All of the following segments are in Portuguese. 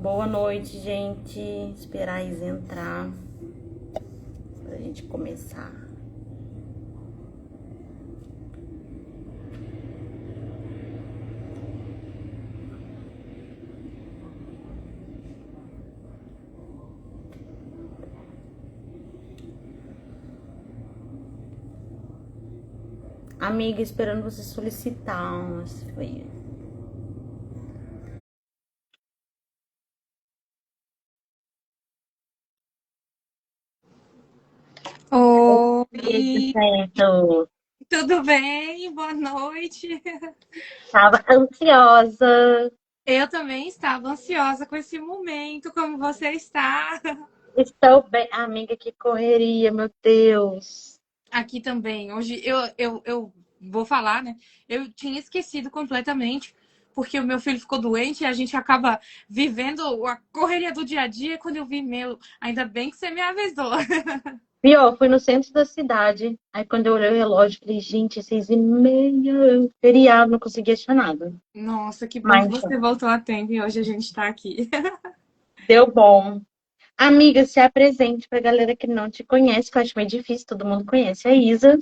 Boa noite, gente. Esperar a Isa entrar pra gente começar. Amiga, esperando você solicitar. Foi. Tudo Oi, certo. tudo bem? Boa noite. Tava ansiosa. Eu também estava ansiosa com esse momento. Como você está? Estou bem. Amiga, que correria, meu Deus. Aqui também. Hoje eu vou falar, né? Eu tinha esquecido completamente, porque o meu filho ficou doente e a gente acaba vivendo a correria do dia a dia. Quando eu vi meu, ainda bem que você me avisou. Pior, fui no centro da cidade. Aí quando eu olhei o relógio, falei, gente, 6h30, feriado, não consegui achar nada. Nossa, que bom que Mas você voltou a tempo e hoje a gente está aqui. deu bom. Amiga, se apresente pra galera que não te conhece, que eu acho meio difícil, todo mundo conhece a Isa.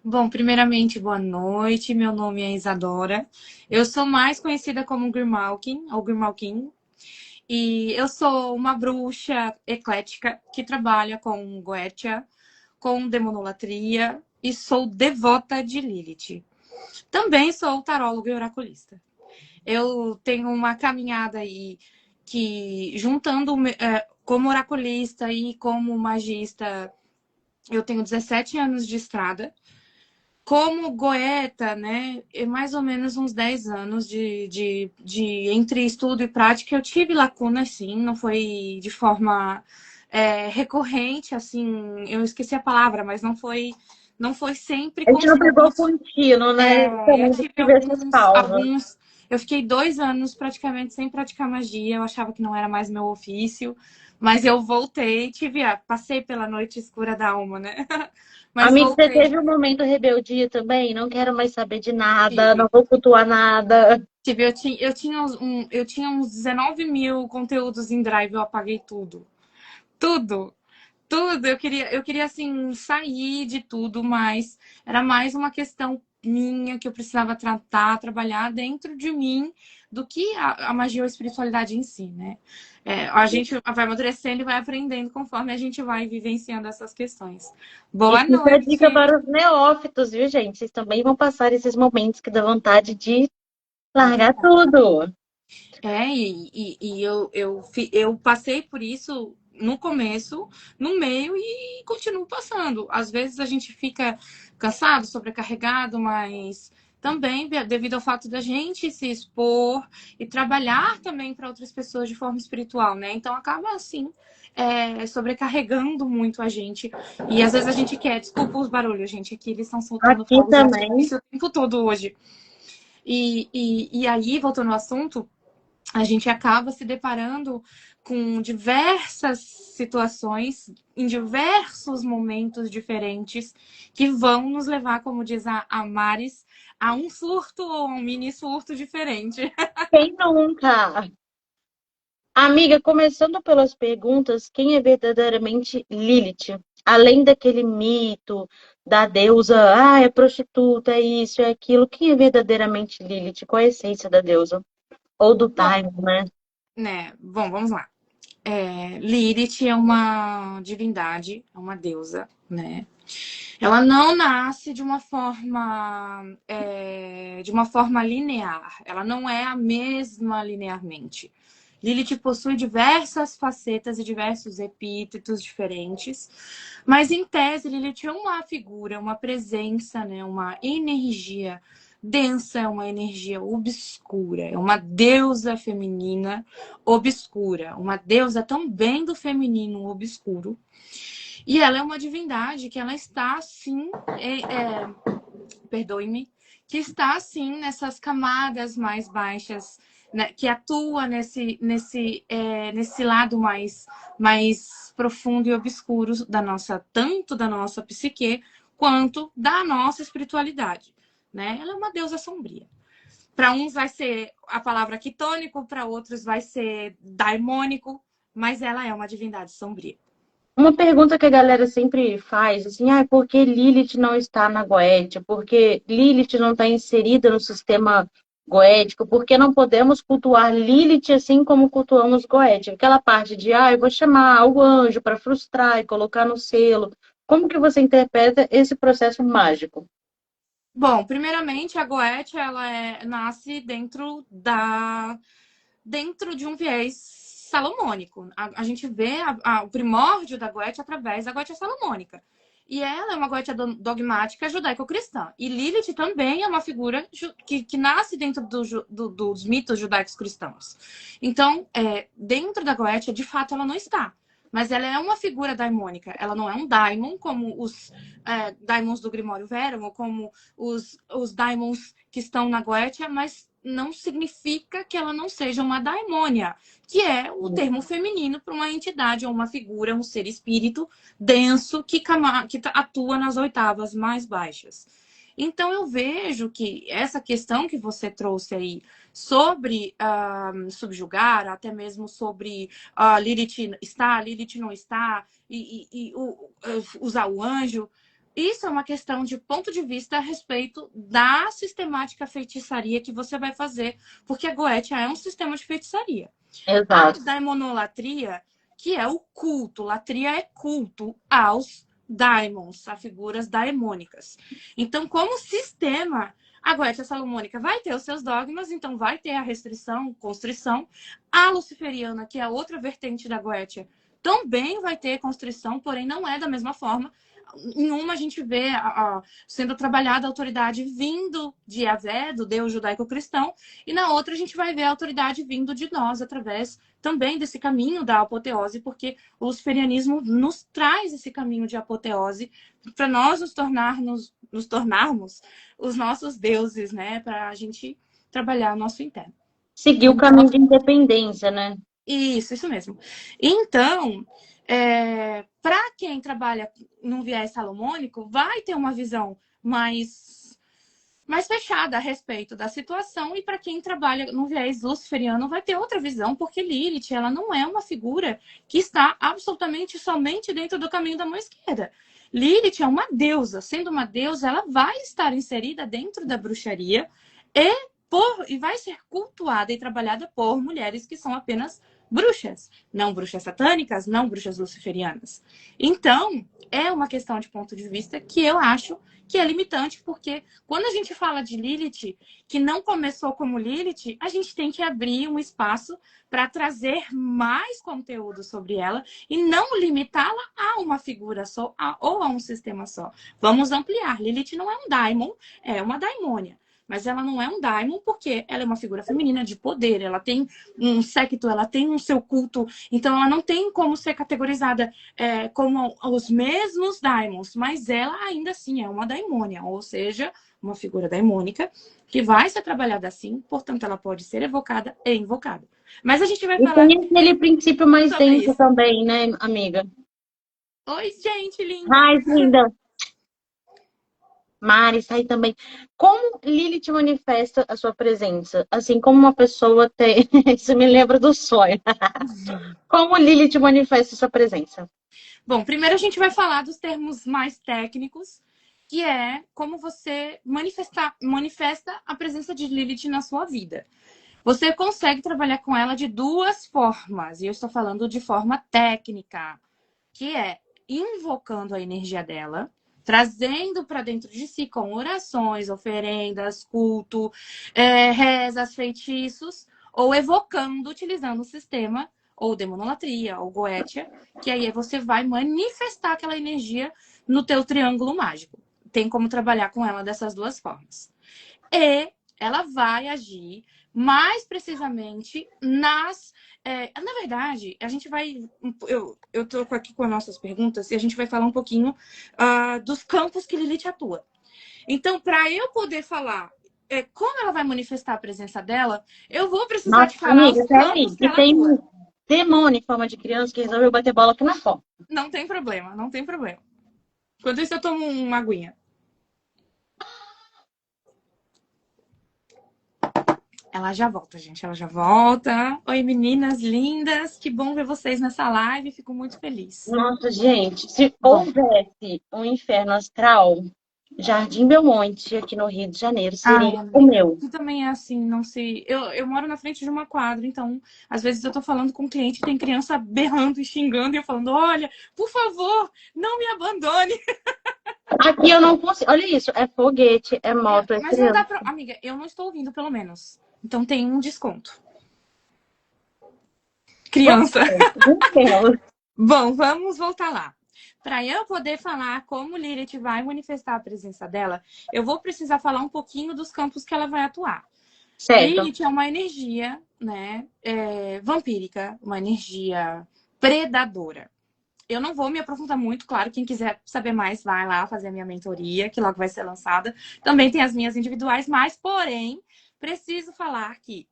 Bom, primeiramente, boa noite. Meu nome é Isadora. Eu sou mais conhecida como Grimalkin, ou Grimalkin. E eu sou uma bruxa eclética que trabalha com Goetia, com demonolatria e sou devota de Lilith. Também sou taróloga e oraculista. Eu tenho uma caminhada aí que, juntando como oraculista e como magista, eu tenho 17 anos de estrada. Como goeta, né, é mais ou menos uns 10 anos de entre estudo e prática, eu tive lacunas, sim, não foi de forma recorrente, assim, eu esqueci a palavra, mas não foi sempre A gente não pegou constante. contínuo, né? Eu Eu também tive tive essas pausas. eu fiquei 2 anos praticamente sem praticar magia, eu achava que não era mais meu ofício, mas eu voltei, passei pela noite escura da alma, né? Mas Amigo, você voltei. teve um momento rebeldia também? Não quero mais saber de nada, não Tive. vou cultuar nada. Eu tinha uns 19 mil conteúdos em Drive, eu apaguei tudo. Tudo, tudo. Eu queria assim, sair de tudo, mas era mais uma questão minha que eu precisava tratar, trabalhar dentro de mim do que a magia ou a espiritualidade em si, né? A gente vai amadurecendo e vai aprendendo conforme a gente vai vivenciando essas questões. E Boa fica a dica noite. para os neófitos, viu, gente? Vocês também vão passar esses momentos que dá vontade de largar tudo. Eu passei por isso no começo, no meio e continuo passando. Às vezes a gente fica cansado, sobrecarregado, mas também devido ao fato da gente se expor e trabalhar também para outras pessoas de forma espiritual, né? Então acaba assim. Sobrecarregando muito a gente. E às vezes a gente quer, desculpa os barulhos, gente, aqui eles estão soltando Aqui fogos de também. artifício o tempo todo hoje. E aí, voltando ao assunto, a gente acaba se deparando com diversas situações em diversos momentos diferentes que vão nos levar, como diz a Maris, a um surto ou a um mini surto diferente. Quem nunca? Amiga, começando pelas perguntas, quem é verdadeiramente Lilith? Além daquele mito da deusa, é prostituta, é isso, é aquilo, quem é verdadeiramente Lilith? Qual é a essência da deusa? Ou do Bom, time, né? né? Bom, vamos lá. Lilith é uma divindade, é uma deusa, né? Ela não nasce de uma forma linear. Ela não é a mesma linearmente. Lilith possui diversas facetas e diversos epítetos diferentes, mas em tese Lilith é uma figura, uma presença, né, uma energia densa, é uma energia obscura, é uma deusa feminina obscura, uma deusa também do feminino obscuro. E ela é uma divindade que ela está assim, perdoe-me, que está assim nessas camadas mais baixas, né, que atua nesse lado mais profundo e obscuro tanto da nossa psique quanto da nossa espiritualidade, né? Ela é uma deusa sombria. Para uns vai ser a palavra quitônico, para outros vai ser daimônico, mas ela é uma divindade sombria. Uma pergunta que a galera sempre faz, assim, por que Lilith não está na Goetia? Por que Lilith não está inserida no sistema goético? Por que não podemos cultuar Lilith assim como cultuamos Goetia? Aquela parte de, eu vou chamar o anjo para frustrar e colocar no selo. Como que você interpreta esse processo mágico? Bom, primeiramente, a Goethe, ela nasce dentro de um viés salomônico. A gente vê o primórdio da Goethe através da Goethe salomônica. E ela é uma Goethe dogmática judaico-cristã. E Lilith também é uma figura que nasce dentro dos mitos judaicos cristãos. Então, dentro da Goethe, de fato, ela não está. Mas ela é uma figura daimônica. Ela não é um daimon, como os daimons do Grimório Verum, ou como os daimons que estão na Goetia, mas não significa que ela não seja uma daimônia, que é o termo feminino para uma entidade ou uma figura, um ser espírito denso que atua nas oitavas mais baixas. Então, eu vejo que essa questão que você trouxe aí sobre subjugar, até mesmo sobre Lilith está, Lilith não está, e usar o anjo, isso é uma questão de ponto de vista a respeito da sistemática feitiçaria que você vai fazer, porque a Goetia é um sistema de feitiçaria. A Exato. daimonolatria, que é o culto, latria é culto aos daimons, a figuras daimônicas. Então, como sistema, a Goetia salomônica vai ter os seus dogmas, então vai ter a restrição, constrição. A luciferiana, que é outra vertente da Goetia, também vai ter constrição, porém não é da mesma forma. Em uma a gente vê sendo trabalhada a autoridade vindo de Yahvé, do Deus judaico-cristão, e na outra a gente vai ver a autoridade vindo de nós, através também desse caminho da apoteose, porque o luciferianismo nos traz esse caminho de apoteose para nós nos tornarmos os nossos deuses, né? Para a gente trabalhar o nosso interno. Seguir o Então, caminho de independência, né? isso mesmo. Então, para quem trabalha num viés salomônico, vai ter uma visão mais fechada a respeito da situação, e para quem trabalha no viés luciferiano vai ter outra visão, porque Lilith, ela não é uma figura que está absolutamente somente dentro do caminho da mão esquerda. Lilith é uma deusa. Sendo uma deusa, ela vai estar inserida dentro da bruxaria e vai ser cultuada e trabalhada por mulheres que são apenas bruxas, não bruxas satânicas, não bruxas luciferianas. Então, é uma questão de ponto de vista que eu acho que é limitante, porque quando a gente fala de Lilith, que não começou como Lilith, a gente tem que abrir um espaço para trazer mais conteúdo sobre ela e não limitá-la a uma figura só ou a um sistema só. Vamos ampliar. Lilith não é um daimon, é uma daimônia. Mas ela não é um daimon porque ela é uma figura feminina de poder. Ela tem um séquito, ela tem um seu culto. Então, ela não tem como ser categorizada como os mesmos daimons. Mas ela ainda assim é uma daimônia. Ou seja, uma figura daimônica que vai ser trabalhada assim. Portanto, ela pode ser evocada e invocada. Mas a gente vai E falar tem aquele princípio mais sobre denso isso. também, né, amiga? Oi, gente linda! Ai, linda. Mari, está aí também. Como Lilith manifesta a sua presença? Assim como uma pessoa tem. Isso me lembra do sonho. Como Lilith manifesta a sua presença? Bom, primeiro a gente vai falar dos termos mais técnicos, que é como você manifesta a presença de Lilith na sua vida. Você consegue trabalhar com ela de duas formas, e eu estou falando de forma técnica, que é invocando a energia dela, trazendo para dentro de si com orações, oferendas, culto, rezas, feitiços, ou evocando, utilizando o sistema, ou demonolatria, ou goetia, que aí você vai manifestar aquela energia no teu triângulo mágico. Tem como trabalhar com ela dessas duas formas. E ela vai agir mais precisamente na verdade, a gente vai. Eu estou aqui com as nossas perguntas e a gente vai falar um pouquinho dos campos que Lilith atua. Então, para eu poder falar como ela vai manifestar a presença dela, eu vou precisar Nossa, te falar os amiga, peraí. campos que E ela tem atua. um demônio em forma de criança que resolveu bater bola aqui na porta. Não tem problema, não tem problema. Enquanto isso, eu tomo uma aguinha. Ela já volta, gente. Ela já volta. Oi, meninas lindas. Que bom ver vocês nessa live. Fico muito feliz. Nossa, gente, se Bom, houvesse um inferno astral, Jardim Belmonte, aqui no Rio de Janeiro, seria ai, o amiga. meu. Tu também é assim, não sei. Eu moro na frente de uma quadra, então, às vezes eu tô falando com o cliente, tem criança berrando e xingando, e eu falando: olha, por favor, não me abandone. Aqui eu não consigo. Olha isso, é foguete, é moto, é Mas não dá criança. pra. Amiga, eu não estou ouvindo, pelo menos. Então tem um desconto. Criança. Vamos. Bom, vamos voltar lá. Para eu poder falar como Lilith vai manifestar a presença dela, eu vou precisar falar um pouquinho dos campos que ela vai atuar. Certo. Lilith é uma energia, né, vampírica, uma energia predadora. Eu não vou me aprofundar muito, claro, quem quiser saber mais, vai lá fazer a minha mentoria, que logo vai ser lançada. Também tem as minhas individuais, mas, porém, preciso falar que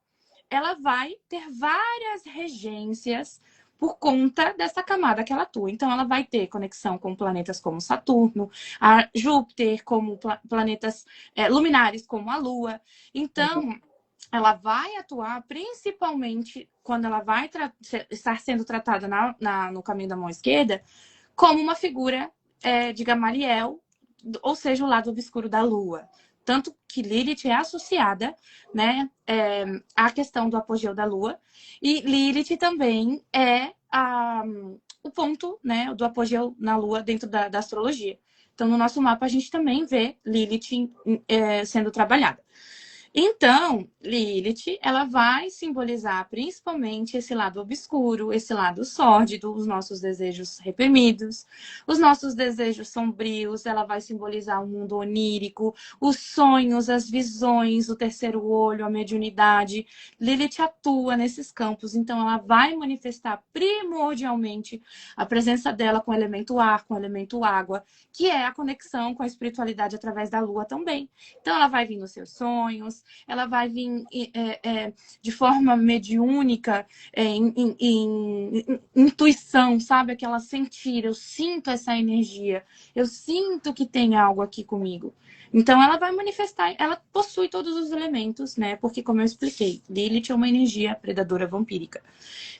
ela vai ter várias regências por conta dessa camada que ela atua. Então, ela vai ter conexão com planetas como Saturno, a Júpiter, como planetas luminares como a Lua. Então, ela vai atuar principalmente quando ela vai estar sendo tratada no caminho da mão esquerda como uma figura de Gamaliel, ou seja, o lado obscuro da Lua. Tanto que Lilith é associada, né, à questão do apogeu da Lua, e Lilith também é o ponto, né, do apogeu na Lua dentro da astrologia. Então, no nosso mapa, a gente também vê Lilith sendo trabalhada. Então, Lilith, ela vai simbolizar principalmente esse lado obscuro, esse lado sórdido, os nossos desejos reprimidos, os nossos desejos sombrios, ela vai simbolizar o mundo onírico, os sonhos, as visões, o terceiro olho, a mediunidade. Lilith atua nesses campos, então ela vai manifestar primordialmente a presença dela com o elemento ar, com o elemento água, que é a conexão com a espiritualidade através da lua também. Então ela vai vir nos seus sonhos, ela vai vir de forma mediúnica, em intuição, sabe? Aquela sentir, eu sinto essa energia, eu sinto que tem algo aqui comigo. Então ela vai manifestar, ela possui todos os elementos, né? Porque, como eu expliquei, Lilith é uma energia predadora vampírica.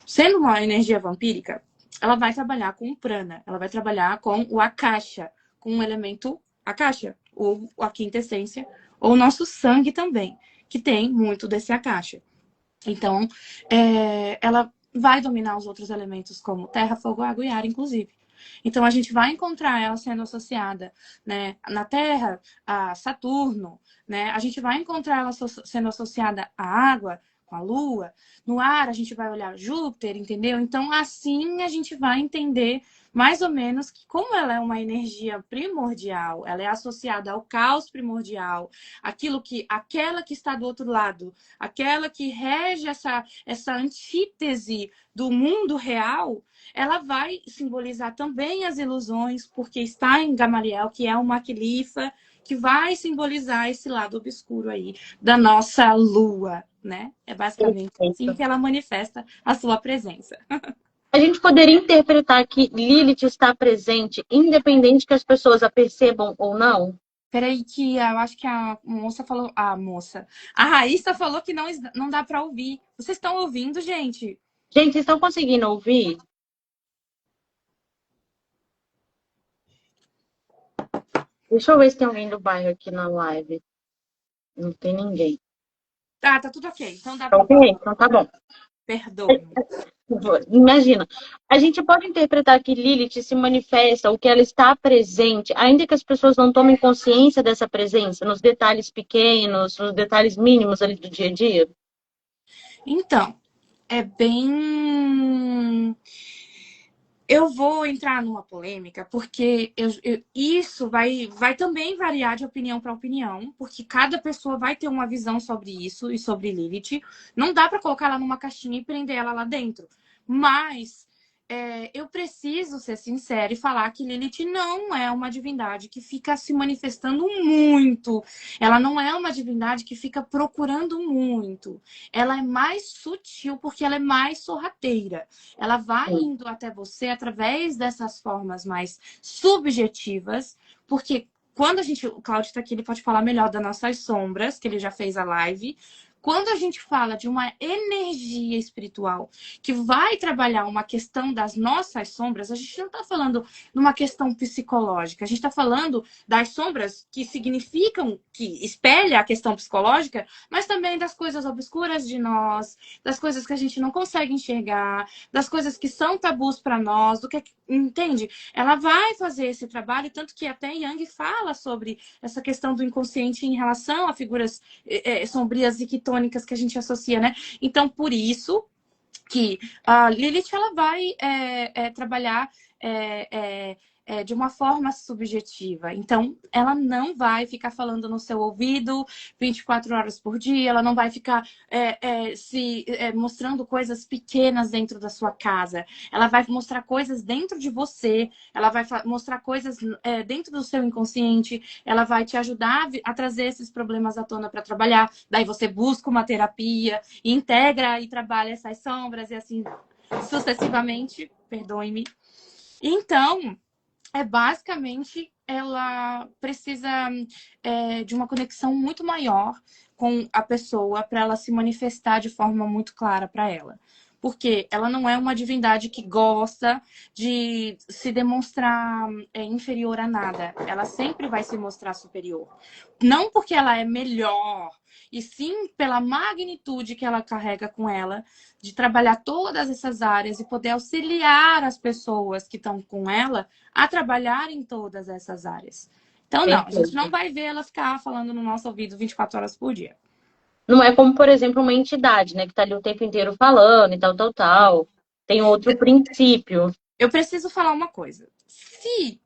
Sendo uma energia vampírica, ela vai trabalhar com o prana, ela vai trabalhar com o akasha, com o elemento akasha, ou a quinta essência, ou o nosso sangue também, que tem muito desse akasha. Então, ela vai dominar os outros elementos como terra, fogo, água e ar, inclusive. Então, a gente vai encontrar ela sendo associada, né, na Terra a Saturno, né? A gente vai encontrar ela sendo associada à água, com a Lua. No ar, a gente vai olhar Júpiter, entendeu? Então, assim, a gente vai entender mais ou menos que, como ela é uma energia primordial, ela é associada ao caos primordial, aquela que está do outro lado, aquela que rege essa antítese do mundo real, ela vai simbolizar também as ilusões, porque está em Gamaliel, que é uma califa, que vai simbolizar esse lado obscuro aí da nossa lua, né? É basicamente assim Perfeito. que ela manifesta a sua presença. A gente poderia interpretar que Lilith está presente, independente que as pessoas a percebam ou não? Peraí, que eu acho que a moça falou. A moça. A Raíssa falou que não dá para ouvir. Vocês estão ouvindo, gente? Gente, vocês estão conseguindo ouvir? Deixa eu ver se tem alguém do bairro aqui na live. Não tem ninguém. Tá tudo ok. Então dá Tá para ok? ouvir. Então tá bom. Perdoe-me. Imagina, a gente pode interpretar que Lilith se manifesta, ou que ela está presente, ainda que as pessoas não tomem consciência dessa presença, nos detalhes pequenos, nos detalhes mínimos ali do dia a dia? Então, é bem. Eu vou entrar numa polêmica, porque isso vai também variar de opinião para opinião, porque cada pessoa vai ter uma visão sobre isso e sobre Lilith. Não dá para colocar ela numa caixinha e prender ela lá dentro. Mas eu preciso ser sincera e falar que Lilith não é uma divindade que fica se manifestando muito. Ela não é uma divindade que fica procurando muito. Ela é mais sutil porque ela é mais sorrateira. Ela vai Sim. indo até você através dessas formas mais subjetivas, porque quando a gente. O Claudio está aqui, ele pode falar melhor das nossas sombras, que ele já fez a live. Quando a gente fala de uma energia espiritual que vai trabalhar uma questão das nossas sombras, a gente não está falando de uma questão psicológica, a gente está falando das sombras que significam, que espelha a questão psicológica, mas também das coisas obscuras de nós, das coisas que a gente não consegue enxergar, das coisas que são tabus para nós, do que, entende? Ela vai fazer esse trabalho, tanto que até Jung fala sobre essa questão do inconsciente em relação a figuras sombrias e quitônicas que a gente associa, né? Então, por isso que a Lilith ela vai trabalhar de uma forma subjetiva. Então, ela não vai ficar falando no seu ouvido 24 horas por dia, ela não vai ficar mostrando coisas pequenas dentro da sua casa. Ela vai mostrar coisas dentro de você, ela vai mostrar coisas dentro do seu inconsciente, ela vai te ajudar a trazer esses problemas à tona para trabalhar. Daí você busca uma terapia, integra e trabalha essas sombras e assim sucessivamente. Perdoe-me. Então, basicamente, ela precisa de uma conexão muito maior com a pessoa para ela se manifestar de forma muito clara para ela. Porque ela não é uma divindade que gosta de se demonstrar inferior a nada. Ela sempre vai se mostrar superior. Não porque ela é melhor, e sim pela magnitude que ela carrega com ela, de trabalhar todas essas áreas e poder auxiliar as pessoas que estão com ela a trabalhar em todas essas áreas. Então, não, a gente não Perfeito. vai ver ela ficar falando no nosso ouvido 24 horas por dia. Não é como, por exemplo, uma entidade, né, que está ali o tempo inteiro falando e tal, tal, tal. Tem outro princípio. Eu preciso falar uma coisa. Se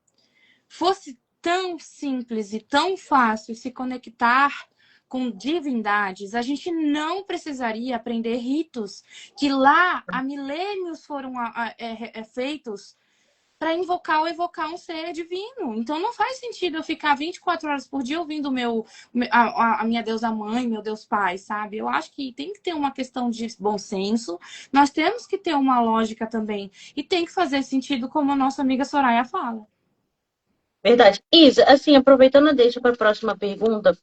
fosse tão simples e tão fácil se conectar com divindades, a gente não precisaria aprender ritos que lá há milênios foram feitos para invocar ou evocar um ser divino. Então não faz sentido eu ficar 24 horas por dia ouvindo a minha deusa mãe, meu Deus pai, sabe? Eu acho que tem que ter uma questão de bom senso, nós temos que ter uma lógica também, e tem que fazer sentido como a nossa amiga Soraya fala. Verdade. Isa, assim, aproveitando a deixa para a próxima pergunta,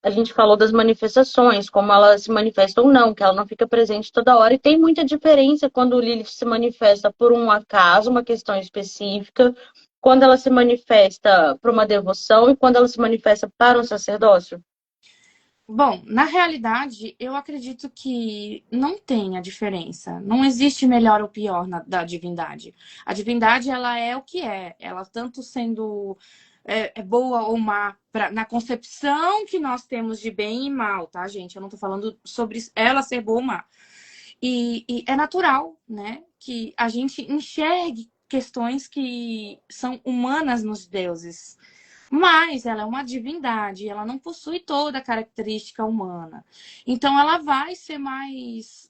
a gente falou das manifestações, como ela se manifesta ou não, que ela não fica presente toda hora, e tem muita diferença quando o Lilith se manifesta por um acaso, uma questão específica, quando ela se manifesta por uma devoção e quando ela se manifesta para um sacerdócio. Bom, na realidade, eu acredito que não tem a diferença. Não existe melhor ou pior da divindade. A divindade, ela é o que é. Ela tanto sendo boa ou má na concepção que nós temos de bem e mal, tá, gente? Eu não tô falando sobre ela ser boa ou má. E é natural, né, que a gente enxergue questões que são humanas nos deuses. Mas ela é uma divindade, ela não possui toda a característica humana. Então ela vai ser mais.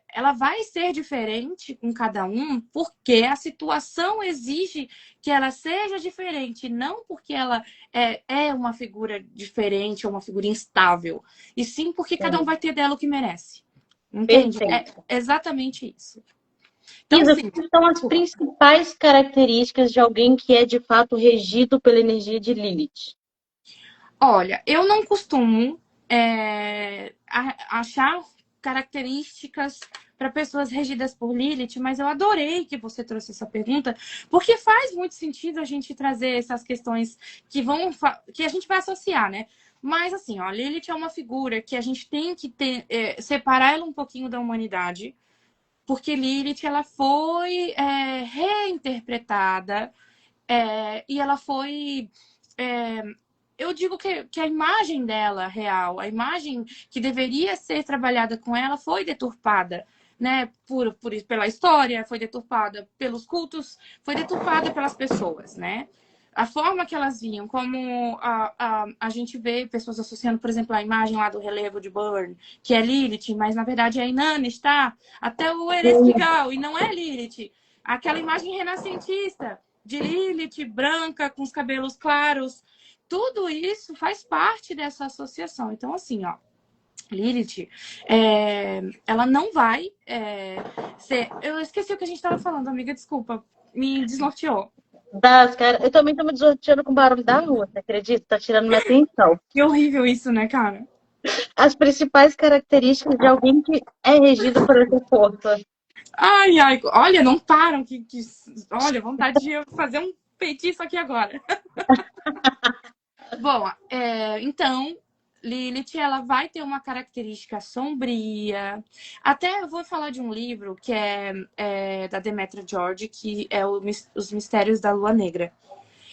Ela vai ser diferente com cada um, porque a situação exige que ela seja diferente, não porque ela é uma figura diferente ou uma figura instável, e sim porque cada um Sim. vai ter dela o que merece. Entende? É Perfeito. exatamente isso. Então, Isa, sim, quais são as desculpa. principais características de alguém que é de fato regido pela energia de Lilith? Olha, eu não costumo achar características para pessoas regidas por Lilith, mas eu adorei que você trouxe essa pergunta, porque faz muito sentido a gente trazer essas questões que a gente vai associar, né? Mas assim, ó, Lilith é uma figura que a gente tem que separar ela um pouquinho da humanidade, porque Lilith ela foi reinterpretada e ela foi eu digo que a imagem dela real, a imagem que deveria ser trabalhada com ela foi deturpada, né? Pela história, foi deturpada pelos cultos, foi deturpada pelas pessoas, né? A forma que elas vinham, como a gente vê pessoas associando, por exemplo, a imagem lá do relevo de Burn, que é Lilith, mas na verdade é Inanna, tá? Até o Erestigal, e não é Lilith. Aquela imagem renascentista de Lilith branca, com os cabelos claros, tudo isso faz parte dessa associação. Então, assim, ó, Lilith, ela não vai ser. Eu esqueci o que a gente estava falando, amiga, desculpa, me desnorteou. Eu também tô me desnorteando com o barulho da rua, você acredita? Tá tirando minha atenção. Que horrível isso, né, cara? As principais características de alguém que é regido por essa força. Ai, ai, olha, não param. Olha, vontade de fazer um feitiço aqui agora. Bom, então, Lilith, ela vai ter uma característica sombria. Até eu vou falar de um livro que é da Demetra George, que é Os Mistérios da Lua Negra.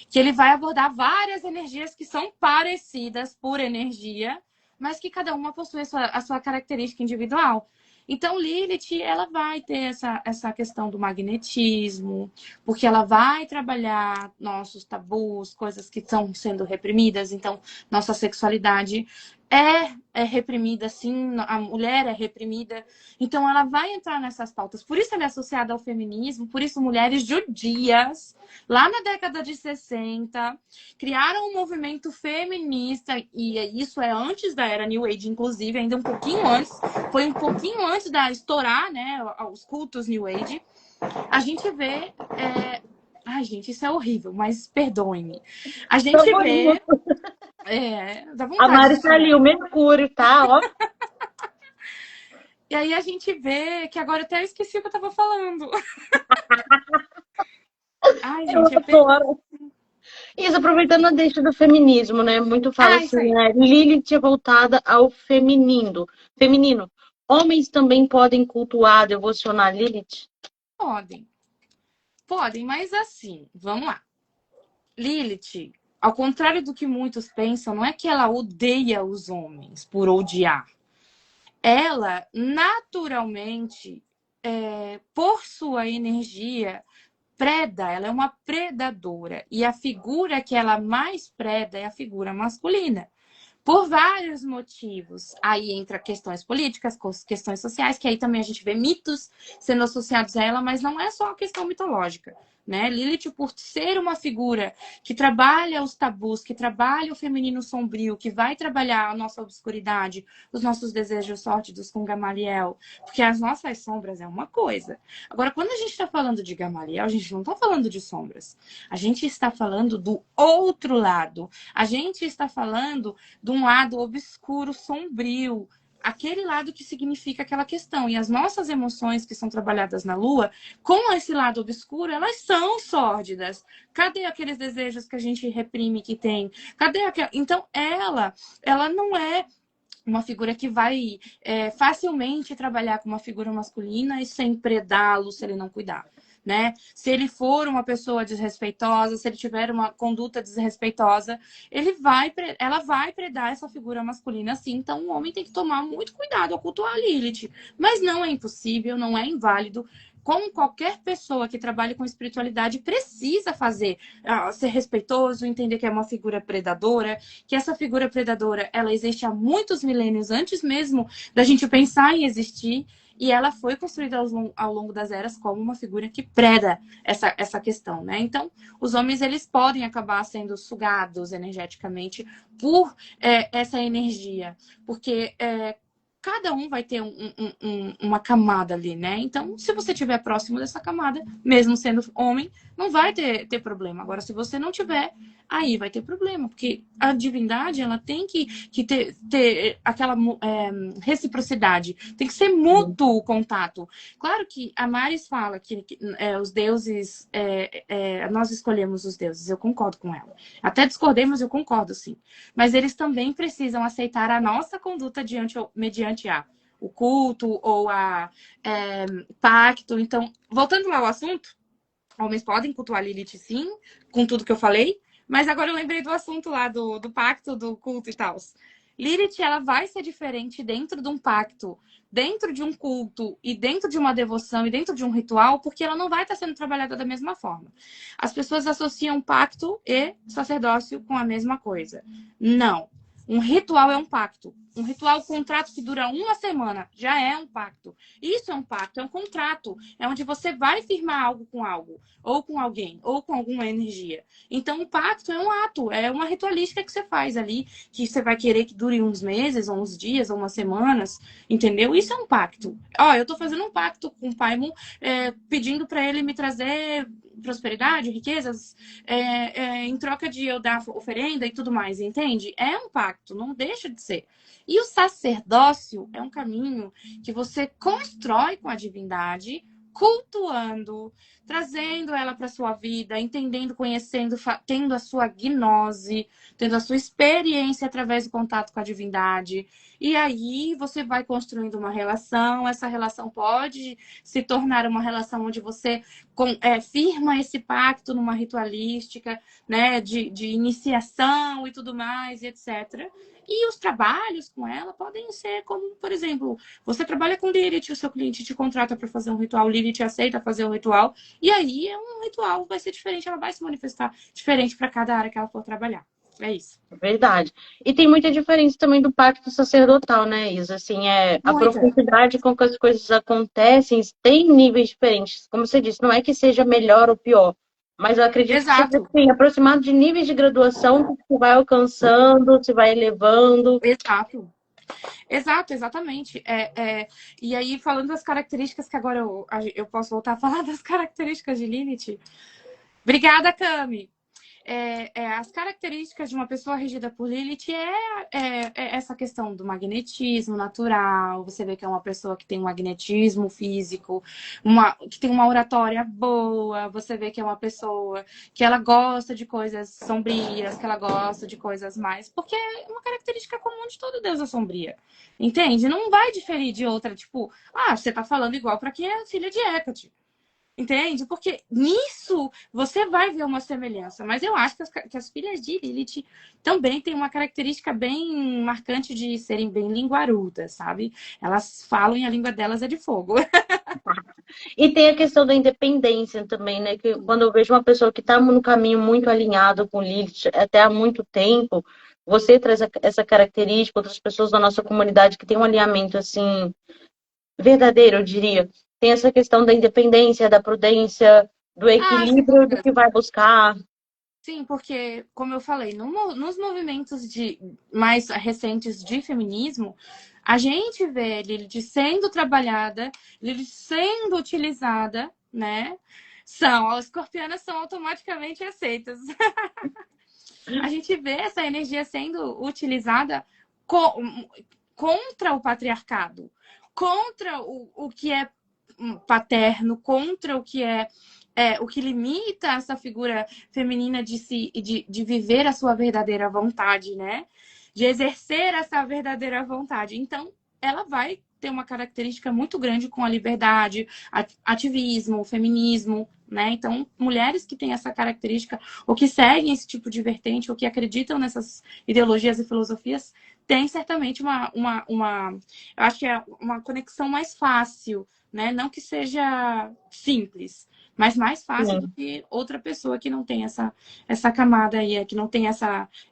Que ele vai abordar várias energias que são parecidas por energia, mas que cada uma possui a sua característica individual. Então, Lilith, ela vai ter essa questão do magnetismo, porque ela vai trabalhar nossos tabus, coisas que estão sendo reprimidas. Então, nossa sexualidade é reprimida, sim, a mulher é reprimida. Então, ela vai entrar nessas pautas. Por isso, ela é associada ao feminismo, por isso, mulheres judias lá na década de 60, criaram um movimento feminista, e isso é antes da era New Age, inclusive, ainda um pouquinho antes, foi um pouquinho antes da estourar, né, os cultos New Age. A gente vê. Ai, gente, isso é horrível, mas perdoem-me. A gente vê. Dá A vontade Mari de tá ali, xingar. o Mercúrio, tá? Ó, E aí a gente vê que agora até eu esqueci o que eu tava falando. Ai, eu gente, eu perdi. adoro. Isso, aproveitando a deixa do feminismo, né? Muito fala Ah, assim, isso aí. né? Lilith é voltada ao feminino. Feminino. Homens também podem cultuar, devocionar Lilith? Podem. Podem, mas assim, vamos lá. Lilith, ao contrário do que muitos pensam, não é que ela odeia os homens por odiar. Ela, naturalmente, por sua energia, preda, ela é uma predadora. E a figura que ela mais preda é a figura masculina. Por vários motivos. Aí entra questões políticas, questões sociais, que aí também a gente vê mitos sendo associados a ela, mas não é só a questão mitológica. Né? Lilith, por ser uma figura que trabalha os tabus, que trabalha o feminino sombrio, que vai trabalhar a nossa obscuridade, os nossos desejos sórdidos com Gamaliel, porque as nossas sombras é uma coisa. Agora, quando a gente está falando de Gamaliel, a gente não está falando de sombras. A gente está falando do outro lado. A gente está falando de um lado obscuro, sombrio, aquele lado que significa aquela questão. E as nossas emoções que são trabalhadas na Lua, com esse lado obscuro, elas são sórdidas. Cadê aqueles desejos que a gente reprime que tem? Cadê aquela... Então, ela não é uma figura que vai facilmente trabalhar com uma figura masculina e sem predá-lo se ele não cuidar. Né? Se ele for uma pessoa desrespeitosa, se ele tiver uma conduta desrespeitosa, ela vai predar essa figura masculina assim. Então, o homem tem que tomar muito cuidado ao cultuar a Lilith. Mas não é impossível, não é inválido. Como qualquer pessoa que trabalhe com espiritualidade precisa fazer, ser respeitoso, entender que é uma figura predadora, que essa figura predadora ela existe há muitos milênios antes mesmo da gente pensar em existir. E ela foi construída ao longo das eras como uma figura que preda essa questão, né? Então, os homens, eles podem acabar sendo sugados energeticamente por essa energia. Porque cada um vai ter uma camada ali, né? Então, se você estiver próximo dessa camada, mesmo sendo homem, não vai ter problema. Agora, se você não tiver, aí vai ter problema, porque a divindade ela tem que ter aquela reciprocidade, tem que ser mútuo o contato. Claro que a Maris fala que os deuses, nós escolhemos os deuses, eu concordo com ela. Até discordei, mas eu concordo, sim. Mas eles também precisam aceitar a nossa conduta mediante o culto ou pacto. Então, voltando lá ao assunto, homens podem cultuar Lilith, sim, com tudo que eu falei, mas agora eu lembrei do assunto lá do pacto, do culto e tal. Lilith, ela vai ser diferente dentro de um pacto, dentro de um culto e dentro de uma devoção e dentro de um ritual, porque ela não vai estar sendo trabalhada da mesma forma. As pessoas associam pacto e sacerdócio com a mesma coisa. Não. Um ritual é um pacto. Um ritual, um contrato que dura uma semana, já é um pacto. Isso é um pacto, é um contrato. É onde você vai firmar algo, ou com alguém, ou com alguma energia. Então, o pacto é um ato, é uma ritualística que você faz ali, que você vai querer que dure uns meses, ou uns dias, ou umas semanas, entendeu? Isso é um pacto. Ó, eu tô fazendo um pacto com o Paimon, pedindo para ele me trazer prosperidade, riquezas, em troca de eu dar oferenda e tudo mais, entende? É um pacto, não deixa de ser. E o sacerdócio é um caminho que você constrói com a divindade, cultuando, trazendo ela para sua vida, entendendo, conhecendo, tendo a sua gnose, tendo a sua experiência através do contato com a divindade. E aí você vai construindo uma relação, essa relação pode se tornar uma relação onde você firma esse pacto numa ritualística, né, de iniciação e tudo mais, e etc. E os trabalhos com ela podem ser como, por exemplo, você trabalha com Lilith, o seu cliente te contrata para fazer um ritual, Lilith aceita fazer um ritual, e aí é um ritual, vai ser diferente, ela vai se manifestar diferente para cada área que ela for trabalhar. É isso. Verdade. E tem muita diferença também do pacto sacerdotal, né, Isa? Assim, a Muita. profundidade com que as coisas acontecem tem níveis diferentes. Como você disse, não é que seja melhor ou pior, mas eu acredito que seja, Exato. assim, aproximado de níveis de graduação que você vai alcançando, se vai elevando. Exato. Exato, exatamente. E aí, falando das características, que agora eu posso voltar a falar das características de Lilith. Obrigada, Cami. As características de uma pessoa regida por Lilith é essa questão do magnetismo natural. Você vê que é uma pessoa que tem um magnetismo físico, que tem uma oratória boa. Você vê que é uma pessoa que ela gosta de coisas sombrias, que ela gosta de coisas mais. Porque é uma característica comum de todo deusa sombria. Entende? Não vai diferir de outra, tipo, você tá falando igual para quem é filha de Hecate. Entende? Porque nisso você vai ver uma semelhança. Mas eu acho que as filhas de Lilith também têm uma característica bem marcante de serem bem linguarudas, sabe? Elas falam e a língua delas é de fogo. E tem a questão da independência também, né? Que quando eu vejo uma pessoa que está num caminho muito alinhado com Lilith até há muito tempo, você traz essa característica, outras pessoas da nossa comunidade que tem um alinhamento assim verdadeiro, eu diria. Tem essa questão da independência, da prudência, do Sem equilíbrio do dúvida. que vai buscar. Sim, porque, como eu falei, nos movimentos mais recentes de feminismo, a gente vê Lilith sendo trabalhada, Lilith sendo utilizada, né? As escorpianas são automaticamente aceitas. A gente vê essa energia sendo utilizada contra o patriarcado, contra o que é paterno, contra o que o que limita essa figura feminina de viver a sua verdadeira vontade, né? De exercer essa verdadeira vontade. Então, ela vai ter uma característica muito grande com a liberdade, ativismo, feminismo, né? Então, mulheres que têm essa característica, ou que seguem esse tipo de vertente, ou que acreditam nessas ideologias e filosofias, têm certamente eu acho que é uma conexão mais fácil, né? Não que seja simples, mas mais fácil do Sim. que outra pessoa que não tem essa camada aí, que não tem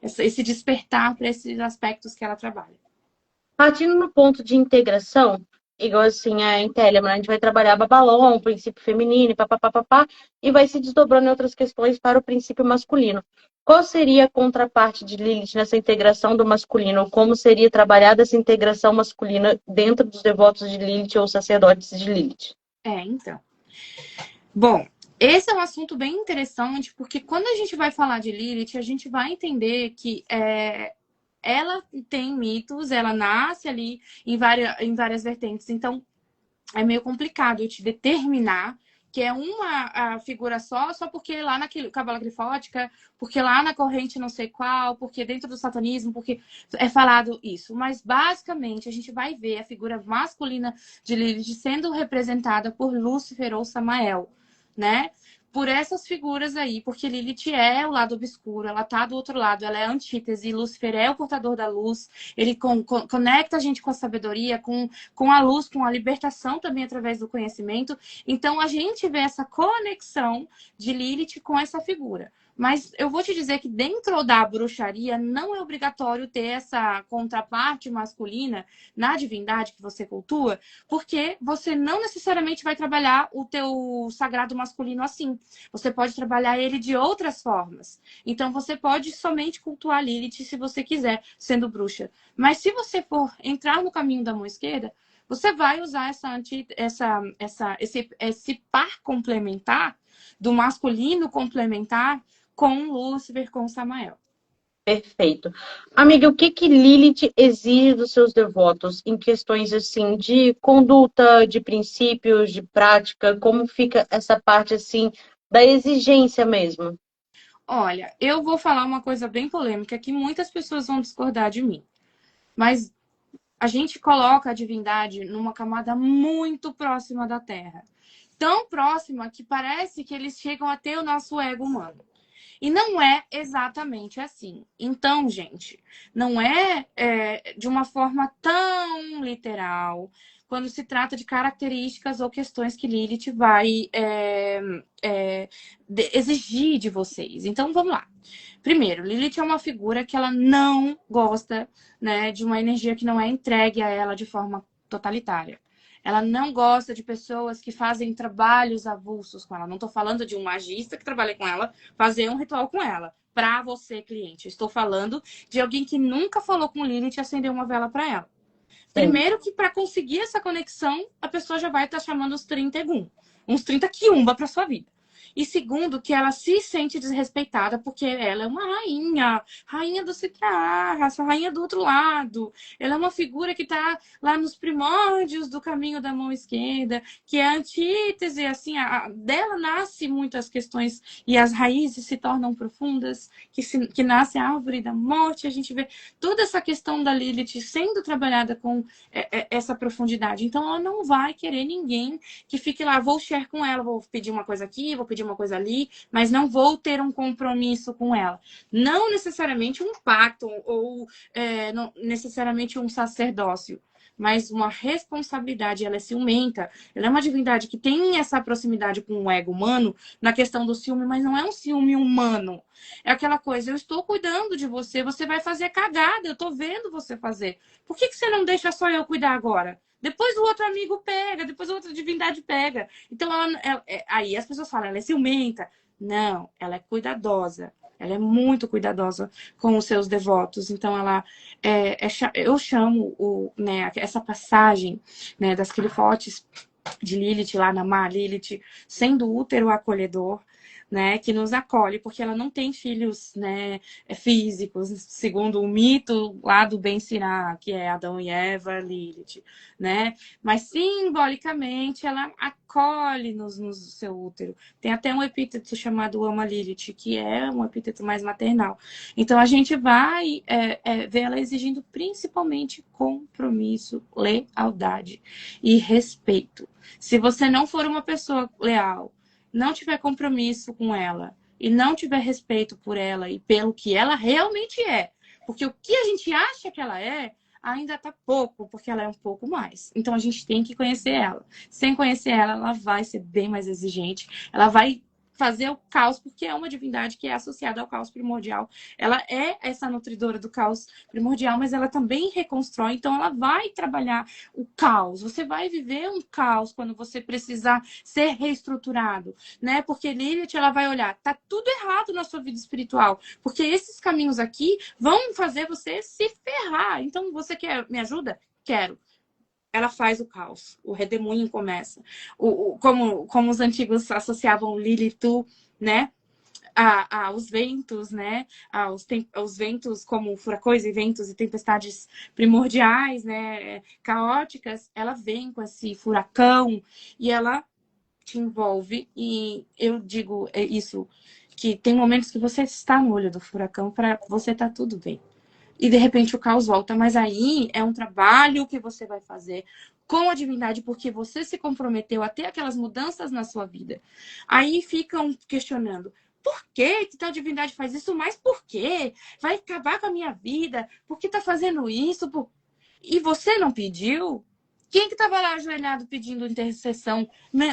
esse despertar para esses aspectos que ela trabalha. Partindo no ponto de integração, igual assim, em Telemann, a gente vai trabalhar Babalon, o princípio feminino, papapá, e vai se desdobrando em outras questões para o princípio masculino. Qual seria a contraparte de Lilith nessa integração do masculino? Como seria trabalhada essa integração masculina dentro dos devotos de Lilith ou sacerdotes de Lilith? Então. Bom, esse é um assunto bem interessante, porque quando a gente vai falar de Lilith, a gente vai entender que ela tem mitos, ela nasce ali em várias vertentes. Então, é meio complicado eu te determinar que é uma figura só porque lá na Cabala Grifótica, porque lá na corrente não sei qual, porque dentro do satanismo, porque é falado isso. Mas, basicamente, a gente vai ver a figura masculina de Lilith sendo representada por Lúcifer ou Samael, né? Por essas figuras aí, porque Lilith é o lado obscuro, ela tá do outro lado, ela é a antítese, Lúcifer é o portador da luz, ele conecta a gente com a sabedoria, com a luz, com a libertação também através do conhecimento. Então, a gente vê essa conexão de Lilith com essa figura. Mas eu vou te dizer que dentro da bruxaria não é obrigatório ter essa contraparte masculina na divindade que você cultua, porque você não necessariamente vai trabalhar o teu sagrado masculino assim. Você pode trabalhar ele de outras formas. Então, você pode somente cultuar Lilith se você quiser, sendo bruxa. Mas se você for entrar no caminho da mão esquerda, você vai usar esse par complementar do masculino complementar com Lúcifer, com Samael. Perfeito. Amiga, o que que Lilith exige dos seus devotos em questões assim de conduta, de princípios, de prática? Como fica essa parte assim da exigência mesmo? Olha, eu vou falar uma coisa bem polêmica que muitas pessoas vão discordar de mim, mas a gente coloca a divindade numa camada muito próxima da Terra. Tão próxima que parece que eles chegam a ter o nosso ego humano. E não é exatamente assim. Então, gente, não é de uma forma tão literal quando se trata de características ou questões que Lilith vai exigir de vocês. Então, vamos lá. Primeiro, Lilith é uma figura que ela não gosta, né, de uma energia que não é entregue a ela de forma totalitária. Ela não gosta de pessoas que fazem trabalhos avulsos com ela. Não estou falando de um magista que trabalha com ela, fazer um ritual com ela. Para você, cliente. Estou falando de alguém que nunca falou com Lilith e acendeu uma vela para ela. Sim. Primeiro que para conseguir essa conexão, a pessoa já vai estar chamando os 30 egum, uns 30 quiumba para sua vida. E segundo, que ela se sente desrespeitada porque ela é uma rainha, rainha do Citraarra, rainha do outro lado. Ela é uma figura que está lá nos primórdios do caminho da mão esquerda, que é a antítese, assim, dela nasce muitas questões e as raízes se tornam profundas, que nasce a árvore da morte. A gente vê toda essa questão da Lilith sendo trabalhada com essa profundidade. Então, ela não vai querer ninguém que fique lá, vou share com ela, vou pedir uma coisa aqui, vou pedir uma coisa ali, mas não vou ter um compromisso com ela. Não necessariamente um pacto ou não necessariamente um sacerdócio, mas uma responsabilidade. Ela é ciumenta, ela é uma divindade que tem essa proximidade com o ego humano na questão do ciúme, mas não é um ciúme humano. É aquela coisa, eu estou cuidando de você, você vai fazer cagada, eu estou vendo você fazer. Por que você não deixa só eu cuidar agora? Depois o outro amigo pega, depois a outra divindade pega. Então, aí as pessoas falam, ela é ciumenta. Não, ela é cuidadosa. Ela é muito cuidadosa com os seus devotos. Então, eu chamo essa passagem, né, das clifotes de Lilith, lá na Má Lilith, sendo o útero acolhedor, né, que nos acolhe, porque ela não tem filhos, né, físicos, segundo o mito lá do Ben Sirá, que é Adão e Eva, Lilith, né? Mas simbolicamente ela acolhe-nos no seu útero. Tem até um epíteto chamado Ama Lilith, que é um epíteto mais maternal. Então a gente vai ver ela exigindo principalmente compromisso, lealdade e respeito. Se você não for uma pessoa leal, não tiver compromisso com ela e não tiver respeito por ela e pelo que ela realmente é, porque o que a gente acha que ela é ainda está pouco, porque ela é um pouco mais. Então a gente tem que conhecer ela. Sem conhecer ela, ela vai ser bem mais exigente, ela vai fazer o caos, porque é uma divindade que é associada ao caos primordial. Ela é essa nutridora do caos primordial, mas ela também reconstrói, então ela vai trabalhar o caos. Você vai viver um caos quando você precisar ser reestruturado, né? Porque Lilith, ela vai olhar, tá tudo errado na sua vida espiritual, porque esses caminhos aqui vão fazer você se ferrar. Então, você quer me ajuda? Quero. Ela faz o caos, o redemoinho começa. Como os antigos associavam Lilith, né? Aos ventos, né? Aos ventos como furacões e ventos e tempestades primordiais, né? Caóticas, ela vem com esse furacão e ela te envolve. E eu digo isso, que tem momentos que você está no olho do furacão para você tá tudo bem. E de repente o caos volta, mas aí é um trabalho que você vai fazer com a divindade, porque você se comprometeu a ter aquelas mudanças na sua vida. Aí ficam questionando, por que tal divindade faz isso? Mas por quê? Vai acabar com a minha vida? Por que tá fazendo isso? E você não pediu? Quem que estava lá ajoelhado pedindo intercessão?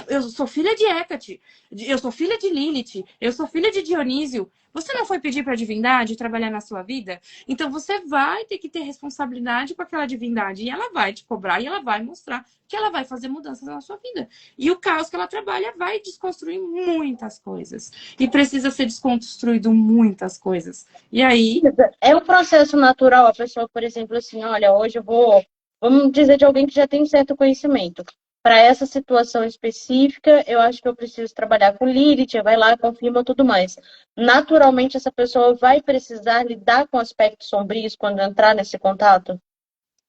Eu sou filha de Hecate, eu sou filha de Lilith, eu sou filha de Dionísio. Você não foi pedir para a divindade trabalhar na sua vida? Então você vai ter que ter responsabilidade com aquela divindade. E ela vai te cobrar e ela vai mostrar que ela vai fazer mudanças na sua vida. E o caos que ela trabalha vai desconstruir muitas coisas. E precisa ser desconstruído muitas coisas. E aí. É um processo natural, a pessoa, por exemplo, assim, olha, hoje eu vou Vamos dizer de alguém que já tem certo conhecimento. Para essa situação específica, eu acho que eu preciso trabalhar com Lilith, vai lá, confirma tudo mais. Naturalmente, essa pessoa vai precisar lidar com aspectos sombrios quando entrar nesse contato?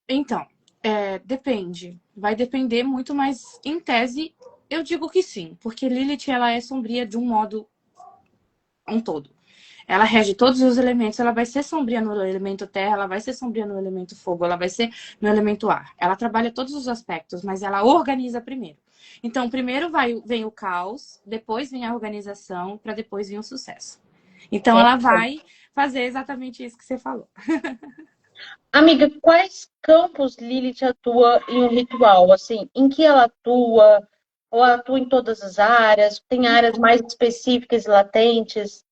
Então, depende. Vai depender muito, mas em tese eu digo que sim, porque Lilith ela é sombria de um modo um todo. Ela rege todos os elementos, ela vai ser sombria no elemento terra, ela vai ser sombria no elemento fogo, ela vai ser no elemento ar. Ela trabalha todos os aspectos, mas ela organiza primeiro. Então, primeiro vem o caos, depois vem a organização, para depois vir o sucesso. Então, ela vai fazer exatamente isso que você falou. Amiga, quais campos Lilith atua em um ritual? Assim, em que ela atua? Ou atua em todas as áreas? Tem áreas mais específicas e latentes?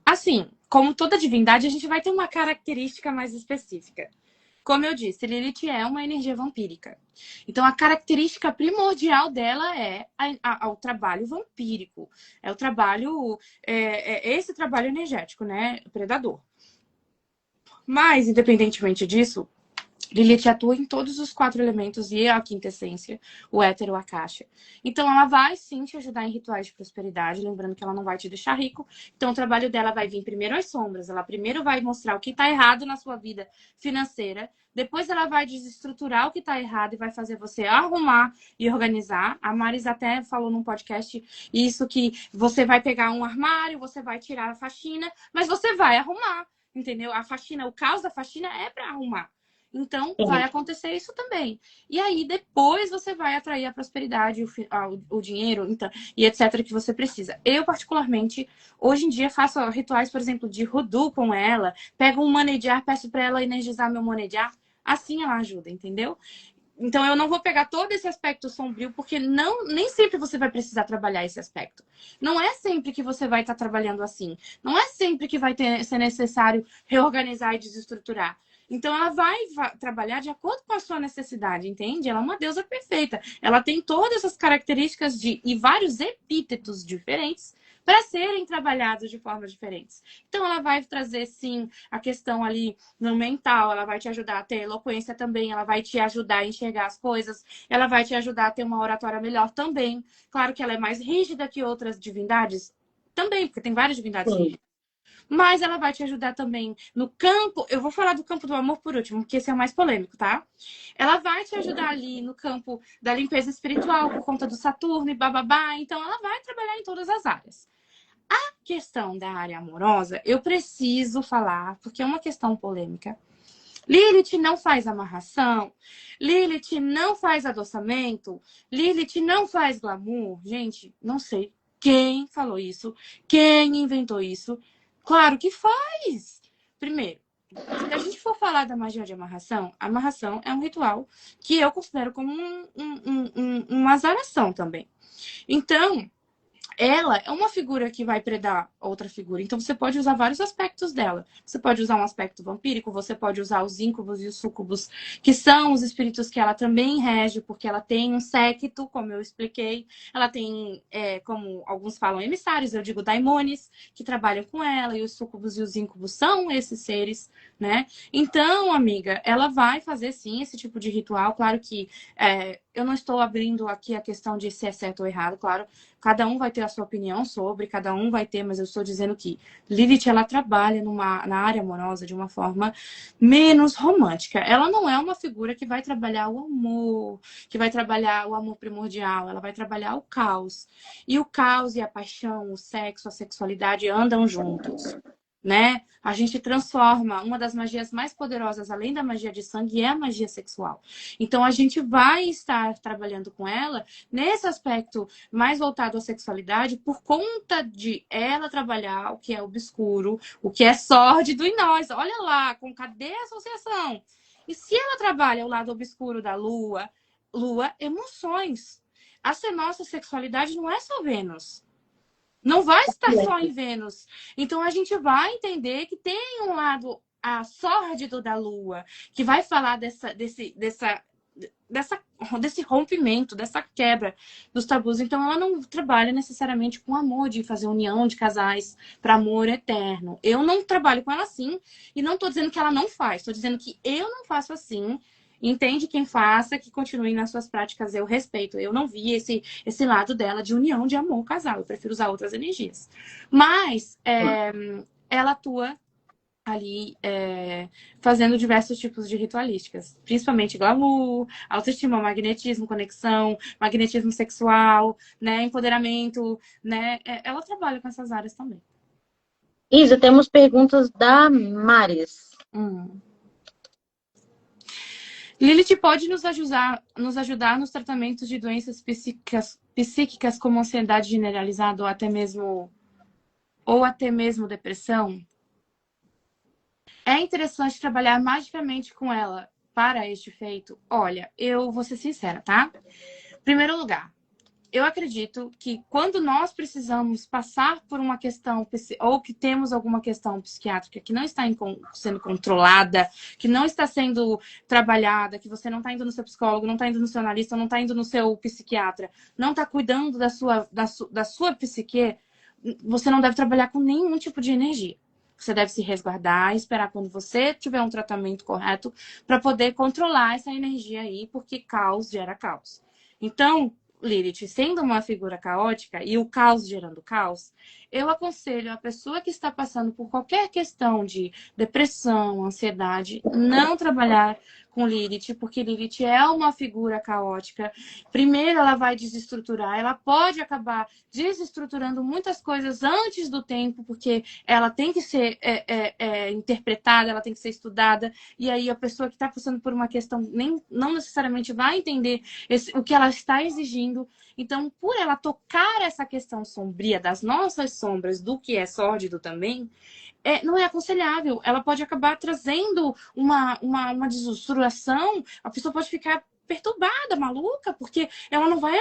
Assim, como toda divindade, a gente vai ter uma característica mais específica. Como eu disse, Lilith é uma energia vampírica. Então, a característica primordial dela é o trabalho vampírico. É o trabalho, esse trabalho energético, né? Predador. Mas, independentemente disso, Lilith atua em todos os 4 elementos e a quinta essência, o éter, o akasha. Então, ela vai sim te ajudar em rituais de prosperidade, lembrando que ela não vai te deixar rico. Então, o trabalho dela vai vir primeiro às sombras. Ela primeiro vai mostrar o que está errado na sua vida financeira. Depois, ela vai desestruturar o que está errado e vai fazer você arrumar e organizar. A Maris até falou num podcast isso, que você vai pegar um armário, você vai tirar a faxina, mas você vai arrumar, entendeu? A faxina, o caos da faxina é para arrumar. Então, vai Sim. acontecer isso também. E aí, depois, você vai atrair a prosperidade, o dinheiro, então, e etc. que você precisa. Eu, particularmente, hoje em dia, faço rituais, por exemplo, de Hoodoo com ela, pego um manediar, peço para ela energizar meu manediar. Assim ela ajuda, entendeu? Então, eu não vou pegar todo esse aspecto sombrio, porque nem sempre você vai precisar trabalhar esse aspecto. Não é sempre que você vai estar trabalhando assim. Não é sempre que vai ser necessário reorganizar e desestruturar. Então, ela vai trabalhar de acordo com a sua necessidade, entende? Ela é uma deusa perfeita. Ela tem todas as características e vários epítetos diferentes para serem trabalhados de formas diferentes. Então, ela vai trazer, sim, a questão ali no mental, ela vai te ajudar a ter eloquência também, ela vai te ajudar a enxergar as coisas, ela vai te ajudar a ter uma oratória melhor também. Claro que ela é mais rígida que outras divindades, também, porque tem várias divindades Sim. rígidas. Mas ela vai te ajudar também no campo. Eu vou falar do campo do amor por último, porque esse é o mais polêmico, tá? Ela vai te ajudar ali no campo da limpeza espiritual, por conta do Saturno e bababá. Então, ela vai trabalhar em todas as áreas. A questão da área amorosa, eu preciso falar, porque é uma questão polêmica. Lilith não faz amarração, Lilith não faz adoçamento, Lilith não faz glamour. Gente, não sei quem falou isso, quem inventou isso. Claro que faz! Primeiro, se a gente for falar da magia de amarração, a amarração é um ritual que eu considero como uma azaração também. Então, ela é uma figura que vai predar outra figura. Então, você pode usar vários aspectos dela. Você pode usar um aspecto vampírico, você pode usar os íncubos e os súcubos, que são os espíritos que ela também rege, porque ela tem um séquito, como eu expliquei. Ela tem, como alguns falam, emissários, eu digo daimones, que trabalham com ela, e os súcubos e os íncubos são esses seres, né? Então, amiga, ela vai fazer, sim, esse tipo de ritual. Claro que eu não estou abrindo aqui a questão de se é certo ou errado, claro. Cada um vai ter a sua opinião sobre, cada um vai ter, mas eu estou dizendo que Lilith, ela trabalha na área amorosa de uma forma menos romântica. Ela não é uma figura que vai trabalhar o amor, que vai trabalhar o amor primordial, ela vai trabalhar o caos. E o caos e a paixão, o sexo, a sexualidade andam juntos, né? A gente transforma uma das magias mais poderosas, além da magia de sangue, é a magia sexual. Então, a gente vai estar trabalhando com ela nesse aspecto mais voltado à sexualidade, por conta de ela trabalhar o que é obscuro, o que é sórdido em nós. Olha lá, cadê a associação? E se ela trabalha o lado obscuro da lua, emoções. A nossa sexualidade não é só Vênus. Não vai estar só em Vênus. Então a gente vai entender que tem um lado sórdido da Lua, que vai falar desse rompimento, dessa quebra dos tabus. Então ela não trabalha necessariamente com amor, de fazer união de casais para amor eterno. Eu não trabalho com ela assim, e não estou dizendo que ela não faz, estou dizendo que eu não faço assim. Entende quem faça, que continue nas suas práticas. Eu respeito. Eu não vi esse lado dela de união, de amor casal. Eu prefiro usar outras energias. Mas ela atua ali fazendo diversos tipos de ritualísticas, principalmente glamour, autoestima, magnetismo, conexão, magnetismo sexual, né, empoderamento, né? Ela trabalha com essas áreas também. Isa, temos perguntas da Maris. Lilith pode nos ajudar nos tratamentos de doenças psíquicas como ansiedade generalizada ou até mesmo depressão? É interessante trabalhar magicamente com ela para este feito? Olha, eu vou ser sincera, tá? Em primeiro lugar, eu acredito que quando nós precisamos passar por uma questão ou que temos alguma questão psiquiátrica que não está sendo controlada, que não está sendo trabalhada, que você não está indo no seu psicólogo, não está indo no seu analista, não está indo no seu psiquiatra, não está cuidando da sua psique, você não deve trabalhar com nenhum tipo de energia. Você deve se resguardar e esperar quando você tiver um tratamento correto para poder controlar essa energia aí, porque caos gera caos. Então, Lilith, sendo uma figura caótica e o caos gerando caos, eu aconselho a pessoa que está passando por qualquer questão de depressão, ansiedade, não trabalhar com Lilith, porque Lilith é uma figura caótica. Primeiro, ela vai desestruturar, ela pode acabar desestruturando muitas coisas antes do tempo, porque ela tem que ser interpretada, ela tem que ser estudada, e aí a pessoa que está passando por uma questão não necessariamente vai entender o que ela está exigindo. Então, por ela tocar essa questão sombria das nossas sombras, do que é sórdido também, não é aconselhável. Ela pode acabar trazendo uma desestruturação, a pessoa pode ficar perturbada, maluca, porque ela não vai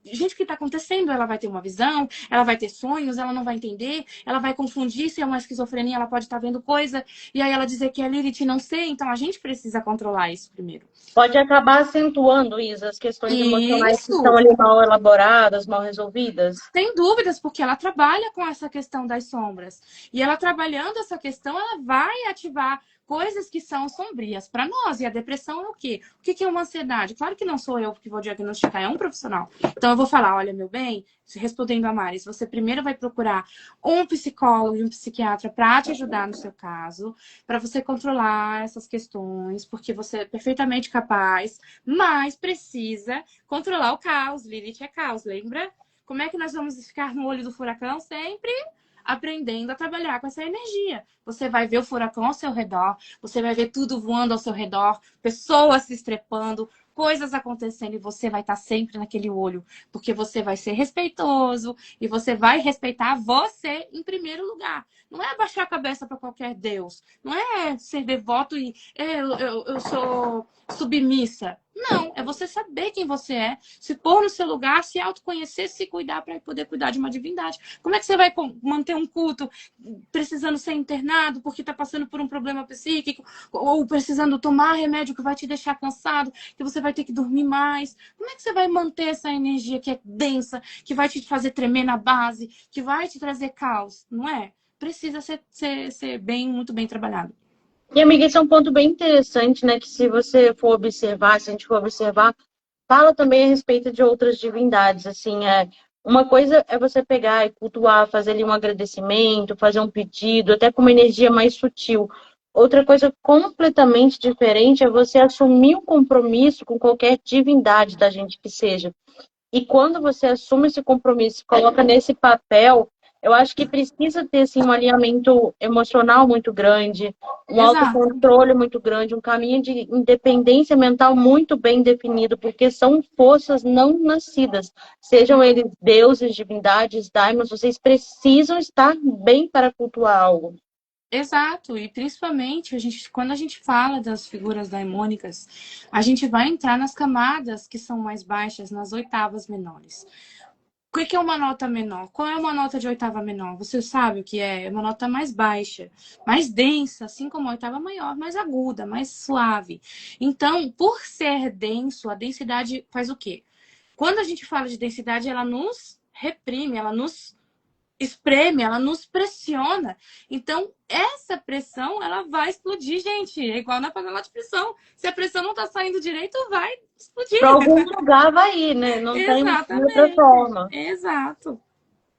gente, o que está acontecendo? Ela vai ter uma visão, ela vai ter sonhos, ela não vai entender, ela vai confundir se é uma esquizofrenia, ela pode estar vendo coisa, e aí ela dizer que é Lilith não sei, então a gente precisa controlar isso primeiro. Pode acabar acentuando, Isa, as questões emocionais que estão Isso, ali mal elaboradas, mal resolvidas. sem dúvidas, porque ela trabalha com essa questão das sombras. E ela trabalhando essa questão, ela vai ativar coisas que são sombrias para nós. E a depressão é o quê? O que é uma ansiedade? Claro que não sou eu que vou diagnosticar, é um profissional. Então eu vou falar, olha, meu bem, respondendo a Maris, você primeiro vai procurar um psicólogo e um psiquiatra para te ajudar no seu caso, para você controlar essas questões, porque você é perfeitamente capaz, mas precisa controlar o caos. Lilith é caos, lembra? Como é que nós vamos ficar no olho do furacão? Sempre aprendendo a trabalhar com essa energia. Você vai ver o furacão ao seu redor, você vai ver tudo voando ao seu redor, pessoas se estrepando, coisas acontecendo e você vai estar sempre naquele olho, porque você vai ser respeitoso e você vai respeitar você em primeiro lugar. Não é abaixar a cabeça para qualquer Deus, não é ser devoto e eu sou submissa. Não, é você saber quem você é, se pôr no seu lugar, se autoconhecer, se cuidar para poder cuidar de uma divindade. Como é que você vai manter um culto precisando ser internado porque está passando por um problema psíquico ou precisando tomar remédio que vai te deixar cansado, que você vai ter que dormir mais? Como é que você vai manter essa energia que é densa, que vai te fazer tremer na base, que vai te trazer caos? Não é? Precisa ser muito bem trabalhado. E, amiga, esse é um ponto bem interessante, né? Que se você for observar, se a gente for observar, fala também a respeito de outras divindades. Assim, uma coisa é você pegar e cultuar, fazer ali um agradecimento, fazer um pedido, até com uma energia mais sutil. Outra coisa completamente diferente é você assumir um compromisso com qualquer divindade da gente que seja. E quando você assume esse compromisso, coloca nesse papel, eu acho que precisa ter assim, um alinhamento emocional muito grande, um Exato. autocontrole muito grande, um caminho de independência mental muito bem definido, porque são forças não nascidas. Sejam eles deuses, divindades, daimons, vocês precisam estar bem para cultuar algo. Exato, e principalmente quando a gente fala das figuras daimônicas, a gente vai entrar nas camadas que são mais baixas, nas oitavas menores. O que é uma nota menor? Qual é uma nota de oitava menor? Você sabe o que é? É uma nota mais baixa, mais densa, assim como a oitava maior, mais aguda, mais suave. Então, por ser denso, a densidade faz o quê? Quando a gente fala de densidade, ela nos reprime, ela nos espreme, ela nos pressiona. Então, essa pressão, ela vai explodir, gente. É igual na panela de pressão. Se a pressão não tá saindo direito, vai explodir. Para algum lugar vai ir, né? Não tem outra Exatamente. forma. Exato.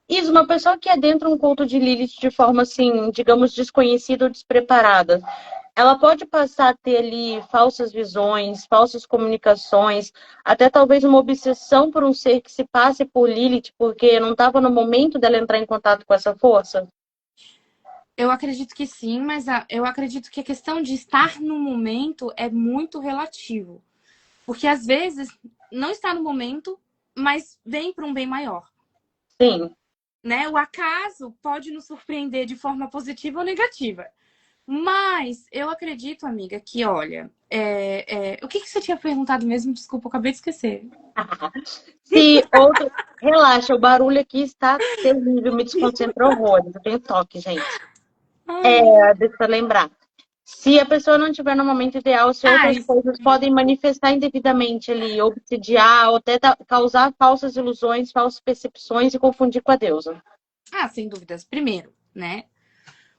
Isso, uma pessoa que adentra um culto de Lilith de forma assim, digamos, desconhecida ou despreparada, ela pode passar a ter ali falsas visões, falsas comunicações, até talvez uma obsessão por um ser que se passe por Lilith, porque não estava no momento dela entrar em contato com essa força? Eu acredito que sim, mas eu acredito que a questão de estar no momento é muito relativo. Porque às vezes não está no momento, mas vem para um bem maior. Sim. Né? O acaso pode nos surpreender de forma positiva ou negativa. Mas eu acredito, amiga, que olha, o que você tinha perguntado mesmo? Desculpa, eu acabei de esquecer. Se outro. Relaxa, o barulho aqui está terrível, me desconcentra horrores. Eu tenho toque, gente. Ai. Deixa eu lembrar. Se a pessoa não estiver no momento ideal, se outras Ai, coisas podem manifestar indevidamente ali, obsidiar, ou até causar falsas ilusões, falsas percepções e confundir com a deusa. sem dúvidas. Primeiro, né?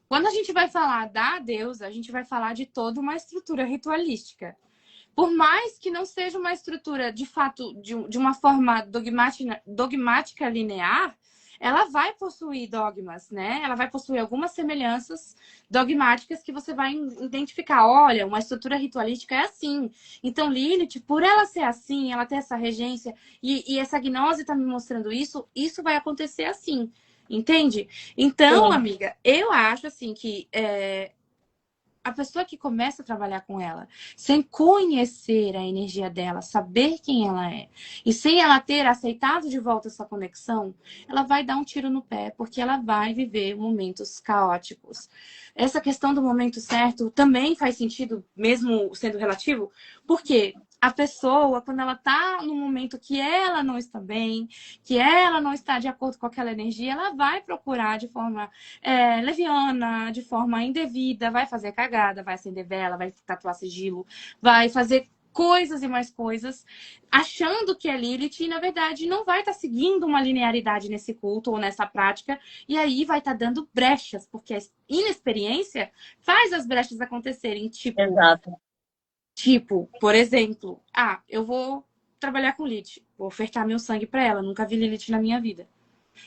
Quando a gente vai falar da deusa, a gente vai falar de toda uma estrutura ritualística. Por mais que não seja uma estrutura, de fato, de uma forma dogmática linear, ela vai possuir dogmas, né? Ela vai possuir algumas semelhanças dogmáticas que você vai identificar. Olha, uma estrutura ritualística é assim. Então, Lilith, por ela ser assim, ela ter essa regência, e essa gnose está me mostrando isso, isso vai acontecer assim. Entende? Então, Sim, amiga, eu acho assim que a pessoa que começa a trabalhar com ela, sem conhecer a energia dela, saber quem ela é, e sem ela ter aceitado de volta essa conexão, ela vai dar um tiro no pé, porque ela vai viver momentos caóticos. Essa questão do momento certo também faz sentido, mesmo sendo relativo, porque a pessoa, quando ela tá no momento que ela não está bem, que ela não está de acordo com aquela energia, ela vai procurar de forma leviana, de forma indevida, vai fazer cagada, vai acender vela, vai tatuar sigilo, vai fazer coisas e mais coisas, achando que é Lilith e, na verdade, não vai estar seguindo uma linearidade nesse culto ou nessa prática, e aí vai estar dando brechas, porque a inexperiência faz as brechas acontecerem, exato. por exemplo, eu vou trabalhar com Lilith, vou ofertar meu sangue para ela, nunca vi Lilith na minha vida.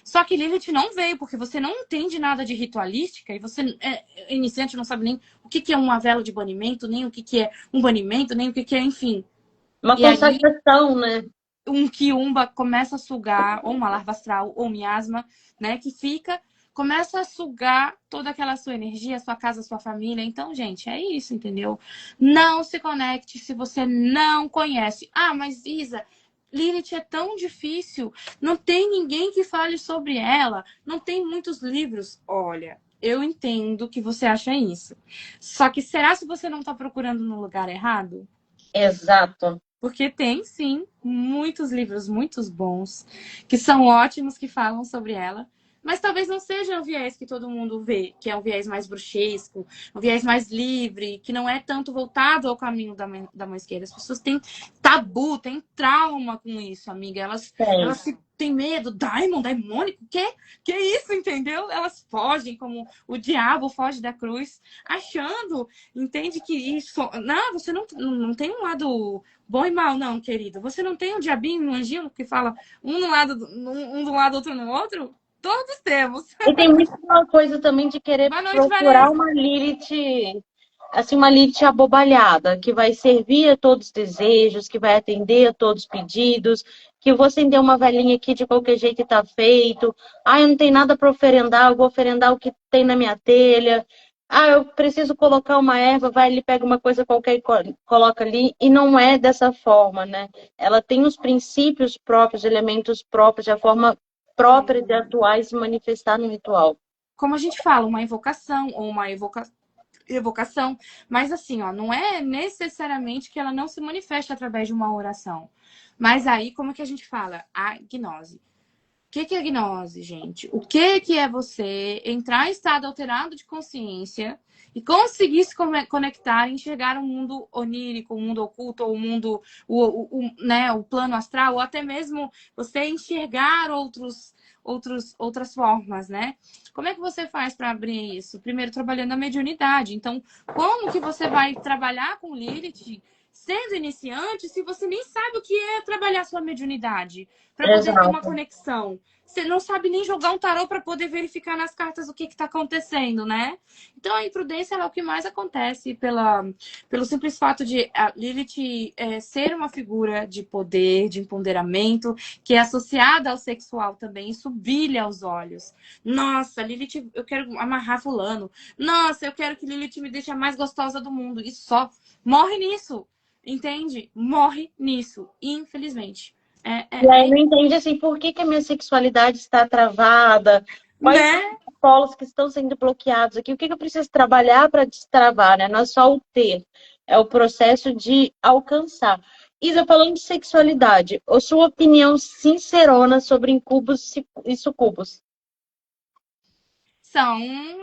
Só que Lilith não veio, porque você não entende nada de ritualística e você é iniciante, não sabe nem o que é uma vela de banimento, nem o que é um banimento, nem o que é, enfim. Uma E aí consagração, né? um quiumba começa a sugar, ou uma larva astral, ou miasma, né, que fica, começa a sugar toda aquela sua energia, sua casa, sua família. Então, gente, é isso, entendeu? Não se conecte se você não conhece. Mas Isa, Lilith é tão difícil, não tem ninguém que fale sobre ela, não tem muitos livros. Olha, eu entendo que você acha isso. Só que será se você não está procurando no lugar errado? Exato. Porque tem, sim, muitos livros muito bons, que são ótimos, que falam sobre ela. Mas talvez não seja o viés que todo mundo vê, que é um viés mais bruxesco, um viés mais livre, que não é tanto voltado ao caminho da mão esquerda. As pessoas têm tabu, têm trauma com isso, amiga. Elas Tem. têm medo. Daimon, daimônico? Que isso, entendeu? Elas fogem, como o diabo foge da cruz, achando, entende que isso. Não, você não tem um lado bom e mal, não, querido. Você não tem um diabinho, um anjinho que fala um do lado, um do lado, outro no outro? Todos temos. E tem muito uma coisa também de querer Boa noite, procurar Vanessa. uma Lilith, assim, uma Lilith abobalhada, que vai servir a todos os desejos, que vai atender a todos os pedidos, que eu vou acender uma velhinha aqui de qualquer jeito e tá feito. Eu não tenho nada para oferendar, eu vou oferendar o que tem na minha telha. Eu preciso colocar uma erva, vai ali, pega uma coisa qualquer e coloca ali. E não é dessa forma, né? Ela tem os princípios próprios, elementos próprios, a forma própria de atuar e se manifestar no ritual. Como a gente fala, uma invocação ou uma evocação, mas assim, ó, não é necessariamente que ela não se manifeste através de uma oração. Mas aí, como que a gente fala? A gnose. que é gnose, gente? O que é você entrar em estado alterado de consciência e conseguir se conectar, enxergar um mundo onírico, um mundo oculto, ou um mundo, né, o plano astral, ou até mesmo você enxergar outras formas, né? Como é que você faz para abrir isso? Primeiro, trabalhando a mediunidade. Então, como que você vai trabalhar com Lilith sendo iniciante se você nem sabe o que é trabalhar sua mediunidade? Para poder ter uma Exato. conexão. Você não sabe nem jogar um tarô para poder verificar nas cartas o que está acontecendo, né? Então a imprudência é o que mais acontece pelo simples fato de a Lilith ser uma figura de poder, de empoderamento, que é associada ao sexual também. Isso brilha aos olhos. Nossa, Lilith, eu quero amarrar fulano. Nossa, eu quero que Lilith me deixe a mais gostosa do mundo. E só morre nisso. Entende? Morre nisso, infelizmente. E aí não entende assim, por que que a minha sexualidade está travada? Quais são Né? os polos que estão sendo bloqueados aqui? O que que eu preciso trabalhar para destravar, né? Não é só o ter, é o processo de alcançar. Isa, falando de sexualidade, a sua opinião sincerona sobre incubos e sucubos? São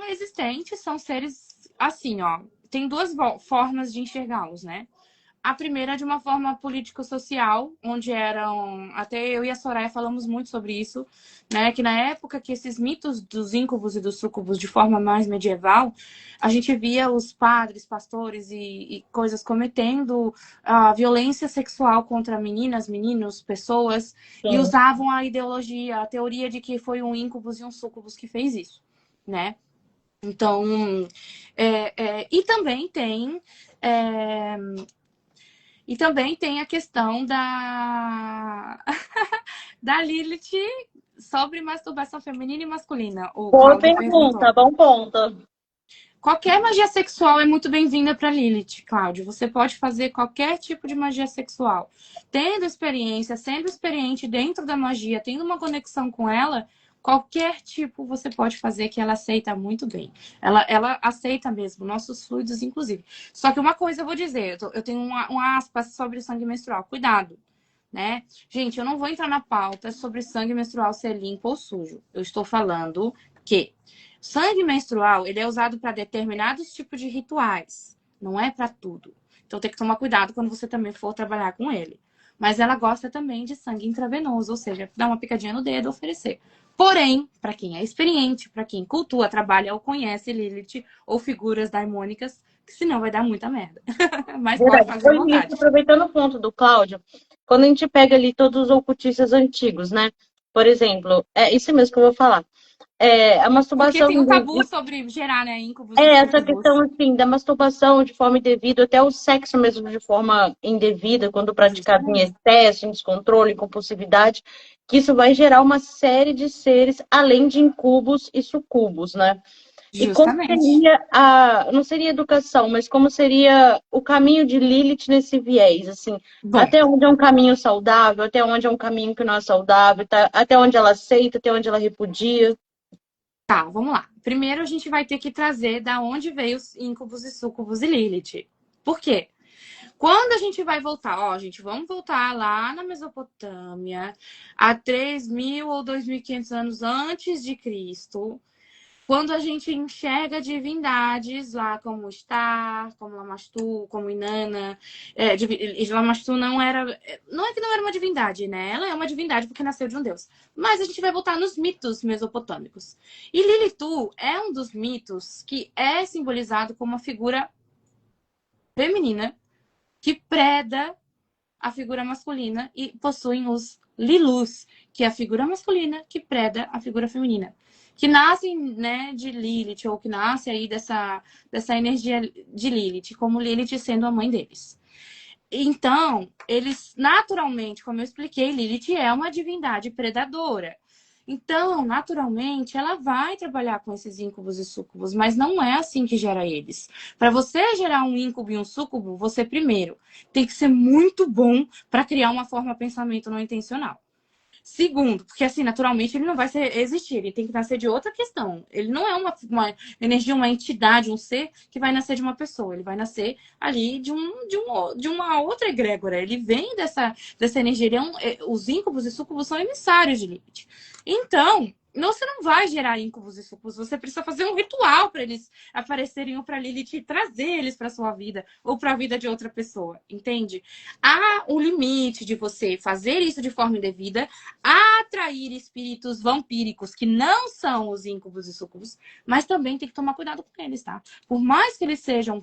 existentes, são seres assim, ó. Tem duas formas de enxergá-los, né? A primeira é de uma forma político-social, onde eram. Até eu e a Soraya falamos muito sobre isso, né? Que na época que esses mitos dos íncubos e dos súcubos, de forma mais medieval, a gente via os padres, pastores e coisas cometendo a violência sexual contra meninas, meninos, pessoas, e Sim. usavam a ideologia, a teoria de que foi um íncubus e um súcubus que fez isso, né? Então, e também tem. É, e também tem a questão da Lilith sobre masturbação feminina e masculina. O Boa Cláudio perguntou. pergunta, bom ponto. Qualquer magia sexual é muito bem-vinda para Lilith, Cláudio. Você pode fazer qualquer tipo de magia sexual. Tendo experiência, sendo experiente dentro da magia, tendo uma conexão com ela, qualquer tipo você pode fazer que ela aceita muito bem. Ela aceita mesmo, nossos fluidos, inclusive. Só que uma coisa eu vou dizer, eu tenho uma aspas sobre sangue menstrual. Cuidado, né? Gente, eu não vou entrar na pauta sobre sangue menstrual ser limpo ou sujo. Eu estou falando que sangue menstrual, ele é usado para determinados tipos de rituais, não é para tudo. Então tem que tomar cuidado quando você também for trabalhar com ele. Mas ela gosta também de sangue intravenoso, ou seja, dar uma picadinha no dedo, oferecer. Porém, para quem é experiente, para quem cultua, trabalha ou conhece Lilith ou figuras daimônicas, que senão vai dar muita merda. Mas pode Verdade. fazer à Foi isso, vontade. aproveitando o ponto do Cláudio, quando a gente pega ali todos os ocultistas antigos, né? Por exemplo, é isso mesmo que eu vou falar. A Porque masturbação tem um tabu sobre gerar, né, íncubos e essa questão súcubos. assim da masturbação de forma indevida, até o sexo mesmo de forma indevida, quando praticado em Justamente. excesso, em descontrole, em compulsividade, que isso vai gerar uma série de seres além de incubos e sucubos, né? E como Justamente. seria não seria educação, mas como seria o caminho de Lilith nesse viés, assim, Bom, até onde é um caminho saudável, até onde é um caminho que não é saudável, tá? Até onde ela aceita, até onde ela repudia. tá, vamos lá. Primeiro a gente vai ter que trazer da onde veio os íncubos e súcubos e Lilith. Por quê? Quando a gente vai voltar, ó, gente, vamos voltar lá na Mesopotâmia, há 3.000 ou 2.500 anos antes de Cristo, quando a gente enxerga divindades lá como Star, como Lamastu, como Inanna, Lamastu não era, não é que não era uma divindade, né? Ela é uma divindade porque nasceu de um deus. Mas a gente vai voltar nos mitos mesopotâmicos. E Lilitu é um dos mitos que é simbolizado como uma figura feminina que preda a figura masculina e possuem os Lilus, que é a figura masculina que preda a figura feminina. Que nascem, né, de Lilith, ou que nasce aí dessa energia de Lilith, como Lilith sendo a mãe deles. Então, eles naturalmente, como eu expliquei, Lilith é uma divindade predadora. Então, naturalmente, ela vai trabalhar com esses íncubos e súcubos, mas não é assim que gera eles. Para você gerar um íncube e um súcubo, você primeiro tem que ser muito bom para criar uma forma de pensamento não intencional. Segundo, porque assim, naturalmente ele não vai existir, ele tem que nascer de outra questão. Ele não é uma energia, uma entidade, um ser que vai nascer de uma pessoa, ele vai nascer ali de uma outra egrégora. Ele vem dessa energia. Os íncubos e súcubos são emissários de Lilith. Então, você não vai gerar íncubos e súcubos, você precisa fazer um ritual para eles aparecerem ou para Lilith e trazer eles para sua vida ou para a vida de outra pessoa, entende? Há um limite de você fazer isso de forma indevida, atrair espíritos vampíricos que não são os íncubos e súcubos, mas também tem que tomar cuidado com eles, tá? Por mais que eles sejam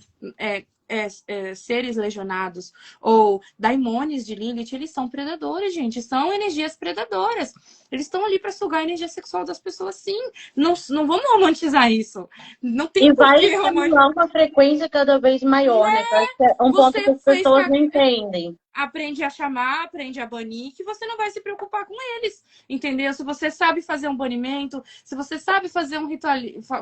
seres legionados ou daimones de Lilith, eles são predadores, gente. São energias predadoras. Eles estão ali para sugar a energia sexual das pessoas, sim. Não, não vamos romantizar isso. Não tem E por vai que romantizar. estimular uma frequência cada vez maior, né? Parece que é um ponto que Você as fez pessoas não entendem. aprende a chamar, aprende a banir, que você não vai se preocupar com eles, entendeu? Se você sabe fazer um banimento, se você sabe fazer um ritual,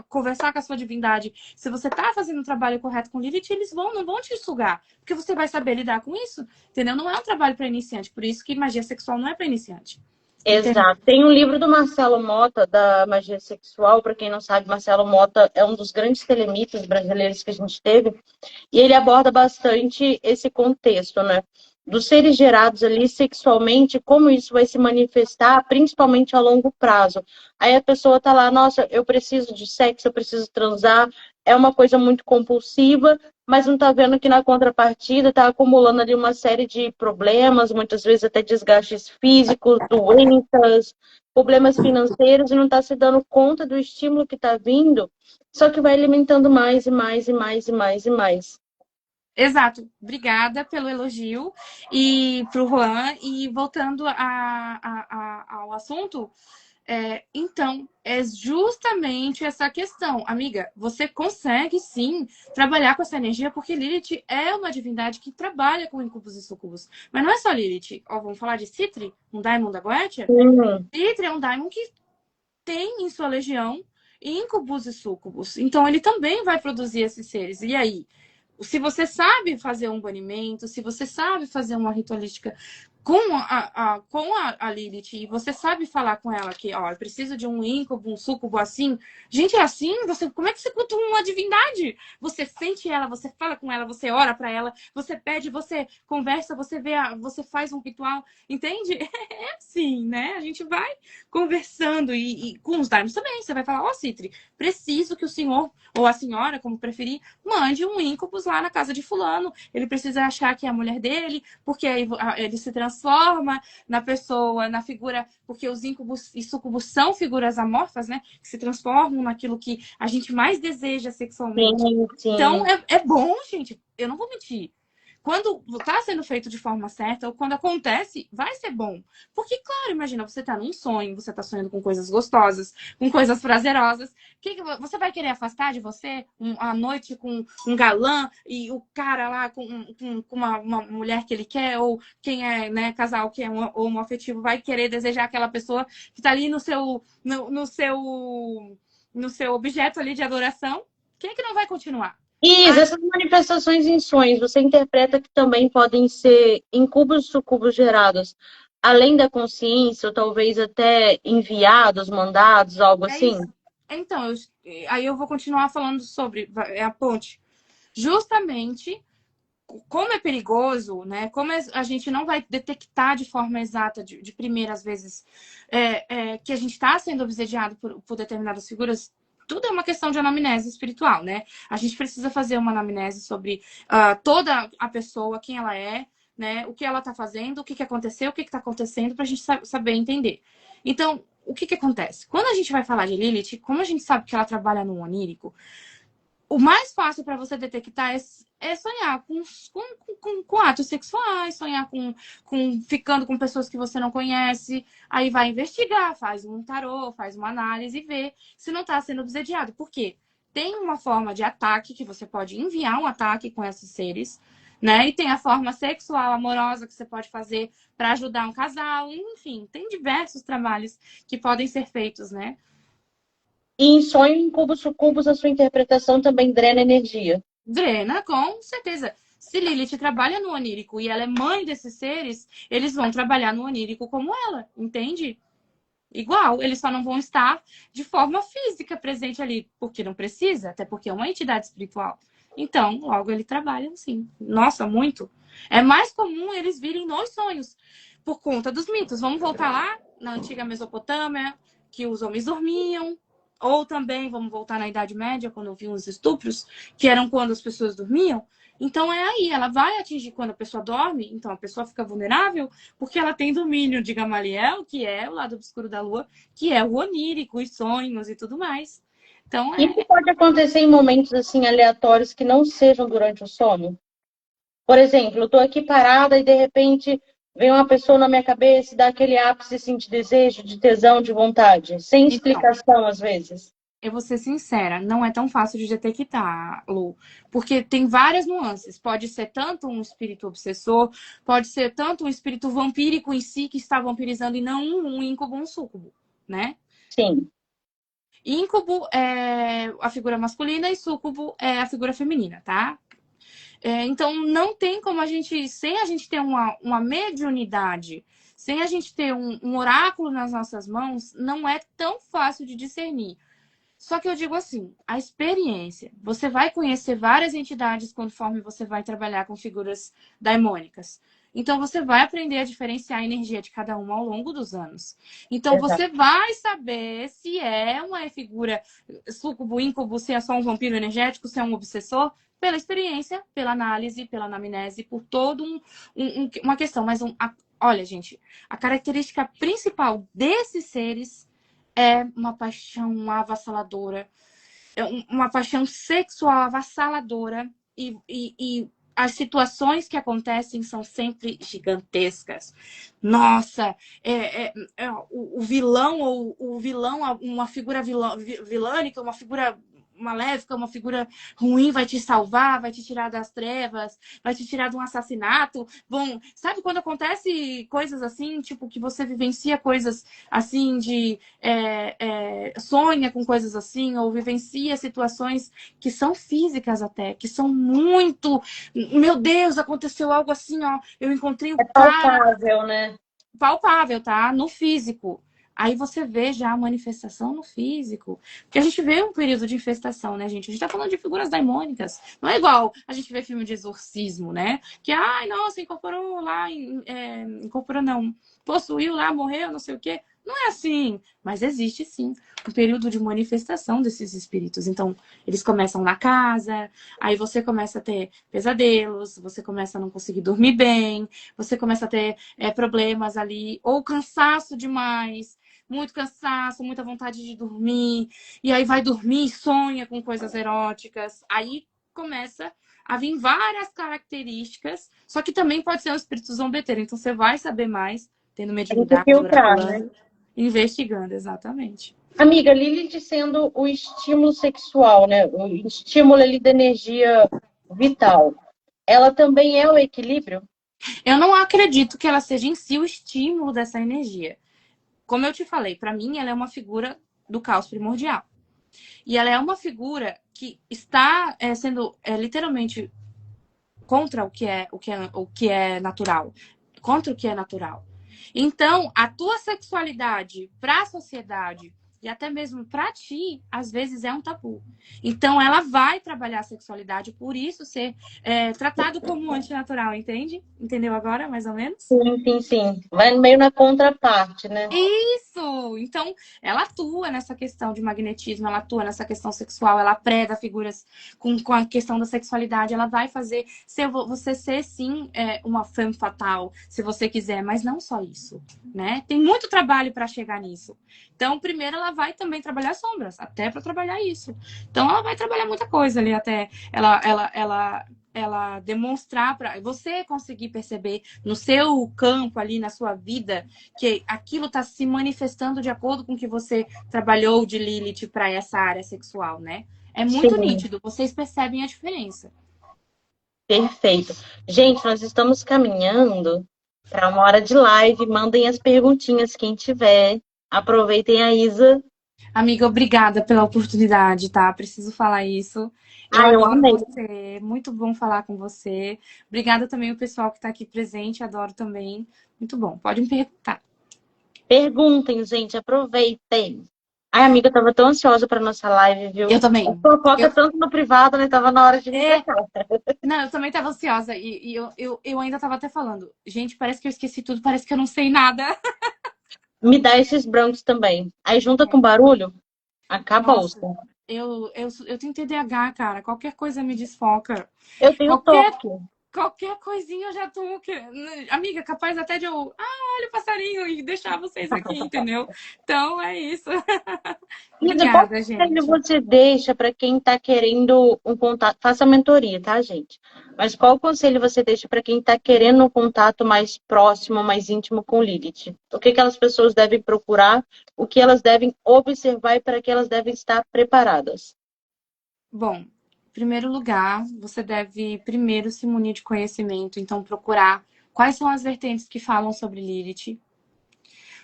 conversar com a sua divindade, se você tá fazendo o trabalho correto com Lilith, eles não vão te sugar, porque você vai saber lidar com isso, entendeu? Não é um trabalho para iniciante, por isso que magia sexual não é para iniciante. Entendeu? Exato. Tem um livro do Marcelo Mota, da Magia Sexual. Para quem não sabe, Marcelo Mota é um dos grandes telemitas brasileiros que a gente teve. E ele aborda bastante esse contexto, né? Dos seres gerados ali sexualmente, como isso vai se manifestar, principalmente a longo prazo. Aí a pessoa tá lá, nossa, eu preciso de sexo, eu preciso transar, é uma coisa muito compulsiva, mas não tá vendo que na contrapartida tá acumulando ali uma série de problemas, muitas vezes até desgastes físicos, doenças, problemas financeiros, e não tá se dando conta do estímulo que tá vindo, só que vai alimentando mais e mais e mais e mais e mais. Exato. Obrigada pelo elogio e para o Juan. E voltando ao assunto, então, é justamente essa questão. Amiga, você consegue sim trabalhar com essa energia, porque Lilith é uma divindade que trabalha com incubos e sucubos. Mas não é só Lilith. Ó, vamos falar de Citri, um daimon da Goetia? Uhum. Citri é um daimon que tem em sua legião incubos e sucubos. Então, ele também vai produzir esses seres. E aí? Se você sabe fazer um banimento, se você sabe fazer uma ritualística com a Lilith, e você sabe falar com ela que, ó, eu preciso de um íncubo, um súcubo assim. Gente, é assim? Como é que você cultua uma divindade? Você sente ela, você fala com ela, você ora para ela, você pede, você conversa, você faz um ritual, entende? É assim, né? A gente vai conversando e com os daimons também. Você vai falar, ó, Citri, preciso que o senhor ou a senhora, como preferir, mande um íncubus lá na casa de fulano. Ele precisa achar que é a mulher dele, porque aí ele se transforma na pessoa, na figura, porque os íncubos e súcubos são figuras amorfas, né? Que se transformam naquilo que a gente mais deseja sexualmente. Sim, Então, sim. é bom, gente. Eu não vou mentir. Quando está sendo feito de forma certa, ou quando acontece, vai ser bom. Porque, claro, imagina, você está num sonho, você está sonhando com coisas gostosas, com coisas prazerosas. Que você vai querer afastar de você a noite com um galã e o cara lá com uma mulher que ele quer, ou quem é, né, casal que é um homoafetivo vai querer desejar aquela pessoa que está ali no seu objeto ali de adoração. Quem é que não vai continuar? Isso, essas manifestações em sonhos, você interpreta que também podem ser incubos e sucubos gerados além da consciência, ou talvez até enviados, mandados, algo É assim? isso. Então, aí eu vou continuar falando sobre a ponte. Justamente como é perigoso, né? Como a gente não vai detectar de forma exata, de primeiras vezes, que a gente está sendo obsediado por determinadas figuras. Tudo é uma questão de anamnese espiritual, né? A gente precisa fazer uma anamnese sobre toda a pessoa, quem ela é, né? O que ela está fazendo, o que aconteceu, o que está acontecendo, para a gente saber entender. Então, o que acontece? Quando a gente vai falar de Lilith, como a gente sabe que ela trabalha no onírico, o mais fácil para você detectar é sonhar com atos sexuais, sonhar ficando com pessoas que você não conhece. Aí vai investigar, faz um tarô, faz uma análise e vê se não está sendo obsediado. Por quê? Tem uma forma de ataque que você pode enviar um ataque com esses seres, né? E tem a forma sexual, amorosa que você pode fazer para ajudar um casal. Enfim, tem diversos trabalhos que podem ser feitos, né? E em sonho, incubos, sucubos, a sua interpretação também drena energia. Drena, com certeza. Se Lilith trabalha no onírico e ela é mãe desses seres, eles vão trabalhar no onírico como ela, entende? Igual, eles só não vão estar de forma física presente ali, porque não precisa, até porque é uma entidade espiritual. Então, logo ele trabalha assim. Nossa, muito. É mais comum eles virem nos sonhos, por conta dos mitos. Vamos voltar lá na antiga Mesopotâmia, que os homens dormiam. Ou também, vamos voltar na Idade Média, quando havia os estupros, que eram quando as pessoas dormiam. Então é aí, ela vai atingir quando a pessoa dorme, então a pessoa fica vulnerável, porque ela tem domínio de Gamaliel, que é o lado obscuro da lua, que é o onírico, os sonhos e tudo mais. Então Isso pode acontecer em momentos assim aleatórios que não sejam durante o sono. Por exemplo, eu estou aqui parada e de repente vem uma pessoa na minha cabeça e dá aquele ápice assim, de desejo, de tesão, de vontade, sem então, explicação às vezes. eu vou ser sincera, não é tão fácil de detectar, Lu, porque tem várias nuances. Pode ser tanto um espírito obsessor, pode ser tanto um espírito vampírico em si que está vampirizando e não um íncubo, um súcubo, né? Sim, Íncubo é a figura masculina e súcubo é a figura feminina, tá? Então, não tem como a gente, sem a gente ter uma mediunidade, sem a gente ter um oráculo nas nossas mãos, não é tão fácil de discernir. Só que eu digo assim, a experiência. Você vai conhecer várias entidades conforme você vai trabalhar com figuras daimônicas. Então, você vai aprender a diferenciar a energia de cada uma ao longo dos anos. Então, exato. você vai saber se é uma figura súcubo, íncubo, se é só um vampiro energético, se é um obsessor, pela experiência, pela análise, pela anamnese, por todo uma questão. Mas, olha, gente, a característica principal desses seres é uma paixão avassaladora, uma paixão sexual avassaladora e as situações que acontecem são sempre gigantescas. Nossa, o vilão ou o vilão, uma figura vilânica, uma figura maléfica, uma figura ruim vai te salvar, vai te tirar das trevas, vai te tirar de um assassinato. Bom, sabe quando acontece coisas assim, tipo que você vivencia coisas assim de sonha com coisas assim, ou vivencia situações que são físicas até, que são muito. Meu Deus, aconteceu algo assim, ó. Eu encontrei o É cara palpável, né? palpável, tá? No físico. Aí você vê já a manifestação no físico. Porque a gente vê um período de infestação, né, gente? A gente tá falando de figuras daimônicas. Não é igual a gente vê filme de exorcismo, né? Que, ai, nossa, incorporou lá, incorporou não, possuiu lá, morreu, não sei o quê. Não é assim. Mas existe sim um período de manifestação desses espíritos. Então, eles começam na casa, aí você começa a ter pesadelos, você começa a não conseguir dormir bem, você começa a ter problemas ali, ou cansaço demais, muito cansaço, muita vontade de dormir, e aí vai dormir e sonha com coisas eróticas. Aí começa a vir várias características, só que também pode ser um espírito zombeteiro. Então você vai saber mais, tendo Tem que mediunidade, filtrar, né? oraculando, investigando, exatamente. Amiga, Lilith sendo o estímulo sexual, né? O estímulo ali da energia vital. Ela também é o equilíbrio? Eu não acredito que ela seja em si o estímulo dessa energia. Como eu te falei, para mim ela é uma figura do caos primordial. E ela é uma figura que está sendo literalmente contra o que é natural, contra o que é natural. Então, a tua sexualidade para a sociedade e até mesmo para ti, às vezes é um tabu. Então, ela vai trabalhar a sexualidade, por isso ser tratado como antinatural, entende? Entendeu agora, mais ou menos? Sim, sim, sim. Vai meio na contraparte, né? Isso! Então, ela atua nessa questão de magnetismo, ela atua nessa questão sexual, ela preda figuras com a questão da sexualidade, ela vai fazer você ser, sim, uma femme fatale, se você quiser, mas não só isso, né? Tem muito trabalho para chegar nisso. Então, primeiro, ela vai também trabalhar sombras, até para trabalhar isso. Então, ela vai trabalhar muita coisa ali, até ela demonstrar para você conseguir perceber no seu campo ali, na sua vida, que aquilo está se manifestando de acordo com o que você trabalhou de Lilith para essa área sexual, né? É muito Sim, nítido, vocês percebem a diferença. perfeito. Gente, nós estamos caminhando para uma hora de live. Mandem as perguntinhas, quem tiver. Aproveitem a Isa. Amiga, obrigada pela oportunidade, tá? Preciso falar isso. Eu Ah, eu adoro amei. você, muito bom falar com você. Obrigada também o pessoal que está aqui presente, adoro também. Muito bom, pode me perguntar. Perguntem, gente, aproveitem. Ai, amiga, eu tava tão ansiosa pra nossa live, Eu viu? A também. fofoca Eu, tanto no privado, né? Tava na hora de vir pra é, cá. não, eu também estava ansiosa e eu ainda estava até falando. Gente, parece que eu esqueci tudo, parece que eu não sei nada. Me dá esses brancos também. Aí junta É, com barulho, acabou. nossa, eu tenho TDAH, cara. Qualquer coisa me desfoca. Eu tenho Qualquer toque. Qualquer coisinha eu já tô. Amiga, capaz até de eu. Ah, olha o passarinho e deixar vocês aqui, entendeu? Então é isso. Isa, qual Obrigada, conselho gente. você deixa para quem está querendo um contato? Faça mentoria, tá, gente? Mas qual conselho você deixa para quem está querendo um contato mais próximo, mais íntimo com Lilith? O que aquelas pessoas devem procurar? O que elas devem observar e para que elas devem estar preparadas? Bom, em primeiro lugar, você deve primeiro se munir de conhecimento, então procurar quais são as vertentes que falam sobre Lilith.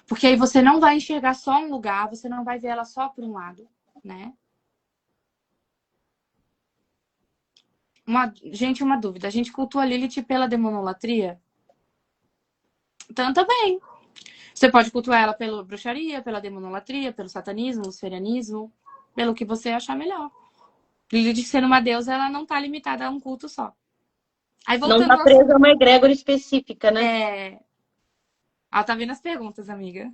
Porque aí você não vai enxergar só um lugar, você não vai ver ela só por um lado, né? Gente, uma dúvida. A gente cultua Lilith pela demonolatria? Então também. Você pode cultuar ela pela bruxaria, pela demonolatria, pelo satanismo, luciferianismo, pelo que você achar melhor. Lilith sendo uma deusa, ela não está limitada a um culto só. Aí Não está voltando ao presa a assunto. uma egrégora específica, né? Ah, tá vendo as perguntas, amiga?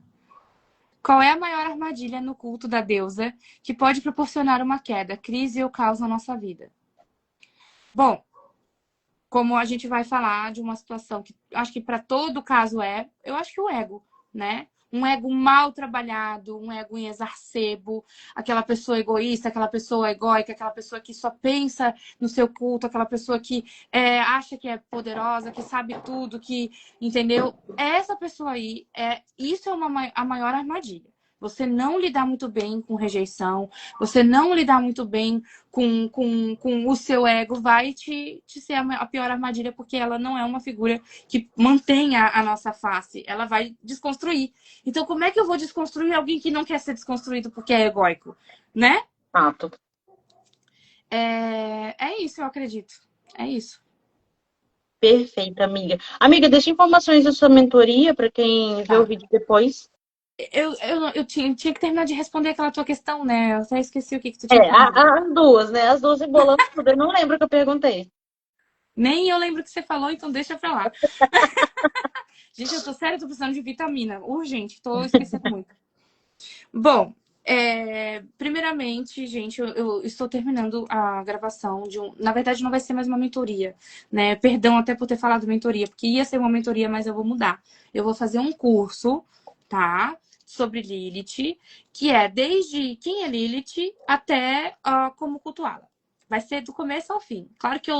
Qual é a maior armadilha no culto da deusa que pode proporcionar uma queda, crise ou caos na nossa vida? Bom, como a gente vai falar de uma situação que acho que para todo caso eu acho que o ego, né? Um ego mal trabalhado, um ego em exacerbo, aquela pessoa egoísta, aquela pessoa egóica, aquela pessoa que só pensa no seu culto, aquela pessoa que acha que é poderosa, que sabe tudo, que entendeu? Essa pessoa aí isso é a maior armadilha. Você não lidar muito bem com rejeição, você não lidar muito bem com o seu ego vai te ser a pior armadilha, porque ela não é uma figura que mantenha a nossa face. Ela vai desconstruir. Então, como é que eu vou desconstruir alguém que não quer ser desconstruído porque é egóico? Né? Fato. É isso, eu acredito. É isso. Perfeito, amiga. Amiga, deixa informações da sua mentoria para quem vê o Tá. vídeo depois. Eu tinha que terminar de responder aquela tua questão, né? Eu até esqueci o que tu tinha perguntado. As duas, né? As duas embolando tudo. Eu não lembro o que eu perguntei. Nem eu lembro o que você falou, então deixa pra lá. Gente, eu tô séria, tô precisando de vitamina. Urgente, tô esquecendo muito. Bom, primeiramente, gente, eu estou terminando a gravação de um. Na verdade, não vai ser mais uma mentoria, né? Perdão até por ter falado mentoria, porque ia ser uma mentoria, mas eu vou mudar. Eu vou fazer um curso, tá? Sobre Lilith, que é desde quem é Lilith até como cultuá-la. Vai ser do começo ao fim. Claro que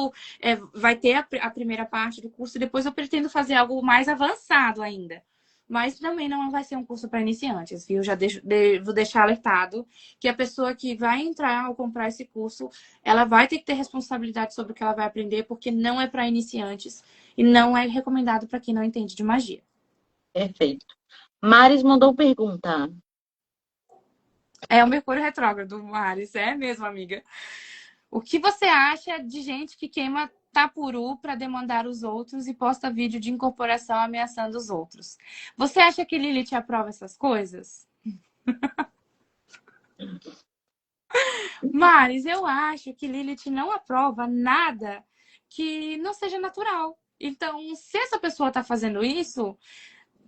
vai ter a primeira parte do curso e depois eu pretendo fazer algo mais avançado ainda. Mas também não vai ser um curso para iniciantes, viu? Já devo deixar alertado que a pessoa que vai entrar ou comprar esse curso, ela vai ter que ter responsabilidade sobre o que ela vai aprender, porque não é para iniciantes e não é recomendado para quem não entende de magia. Perfeito. Maris mandou pergunta. É o Mercúrio retrógrado, Maris, é mesmo, amiga. O que você acha de gente que queima tapuru para demandar os outros e posta vídeo de incorporação ameaçando os outros? Você acha que Lilith aprova essas coisas? Mas eu acho que Lilith não aprova nada que não seja natural. Então, se essa pessoa está fazendo isso,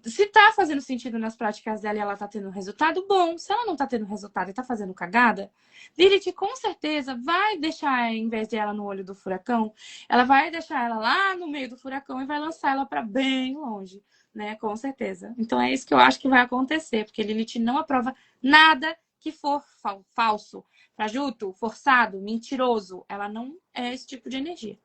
se está fazendo sentido nas práticas dela e ela está tendo resultado, bom. Se ela não está tendo resultado e está fazendo cagada, Lilith com certeza vai deixar, em vez de ela no olho do furacão, ela vai deixar ela lá no meio do furacão e vai lançar ela para bem longe, né? Com certeza. Então é isso que eu acho que vai acontecer, porque Lilith não aprova nada que for falso, fajuto, forçado, mentiroso. Ela não é esse tipo de energia.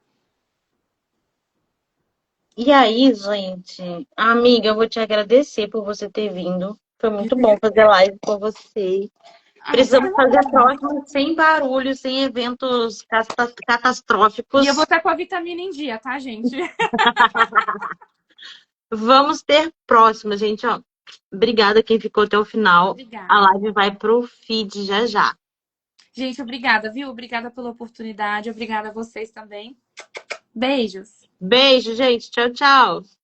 E aí, gente, amiga, eu vou te agradecer por você ter vindo. Foi Eu muito que bom fazer agradeço. live com você. Ah, Precisamos super fazer a legal. próxima sem barulho, sem eventos E eu vou catastróficos. estar com a vitamina em dia, tá, gente? Vamos ter próxima, gente, ó. Obrigada quem ficou até o final. A Obrigada. live vai pro feed já já. Gente, obrigada, viu? Obrigada pela oportunidade. Obrigada a vocês também. Beijos. Beijo, gente. Tchau, tchau.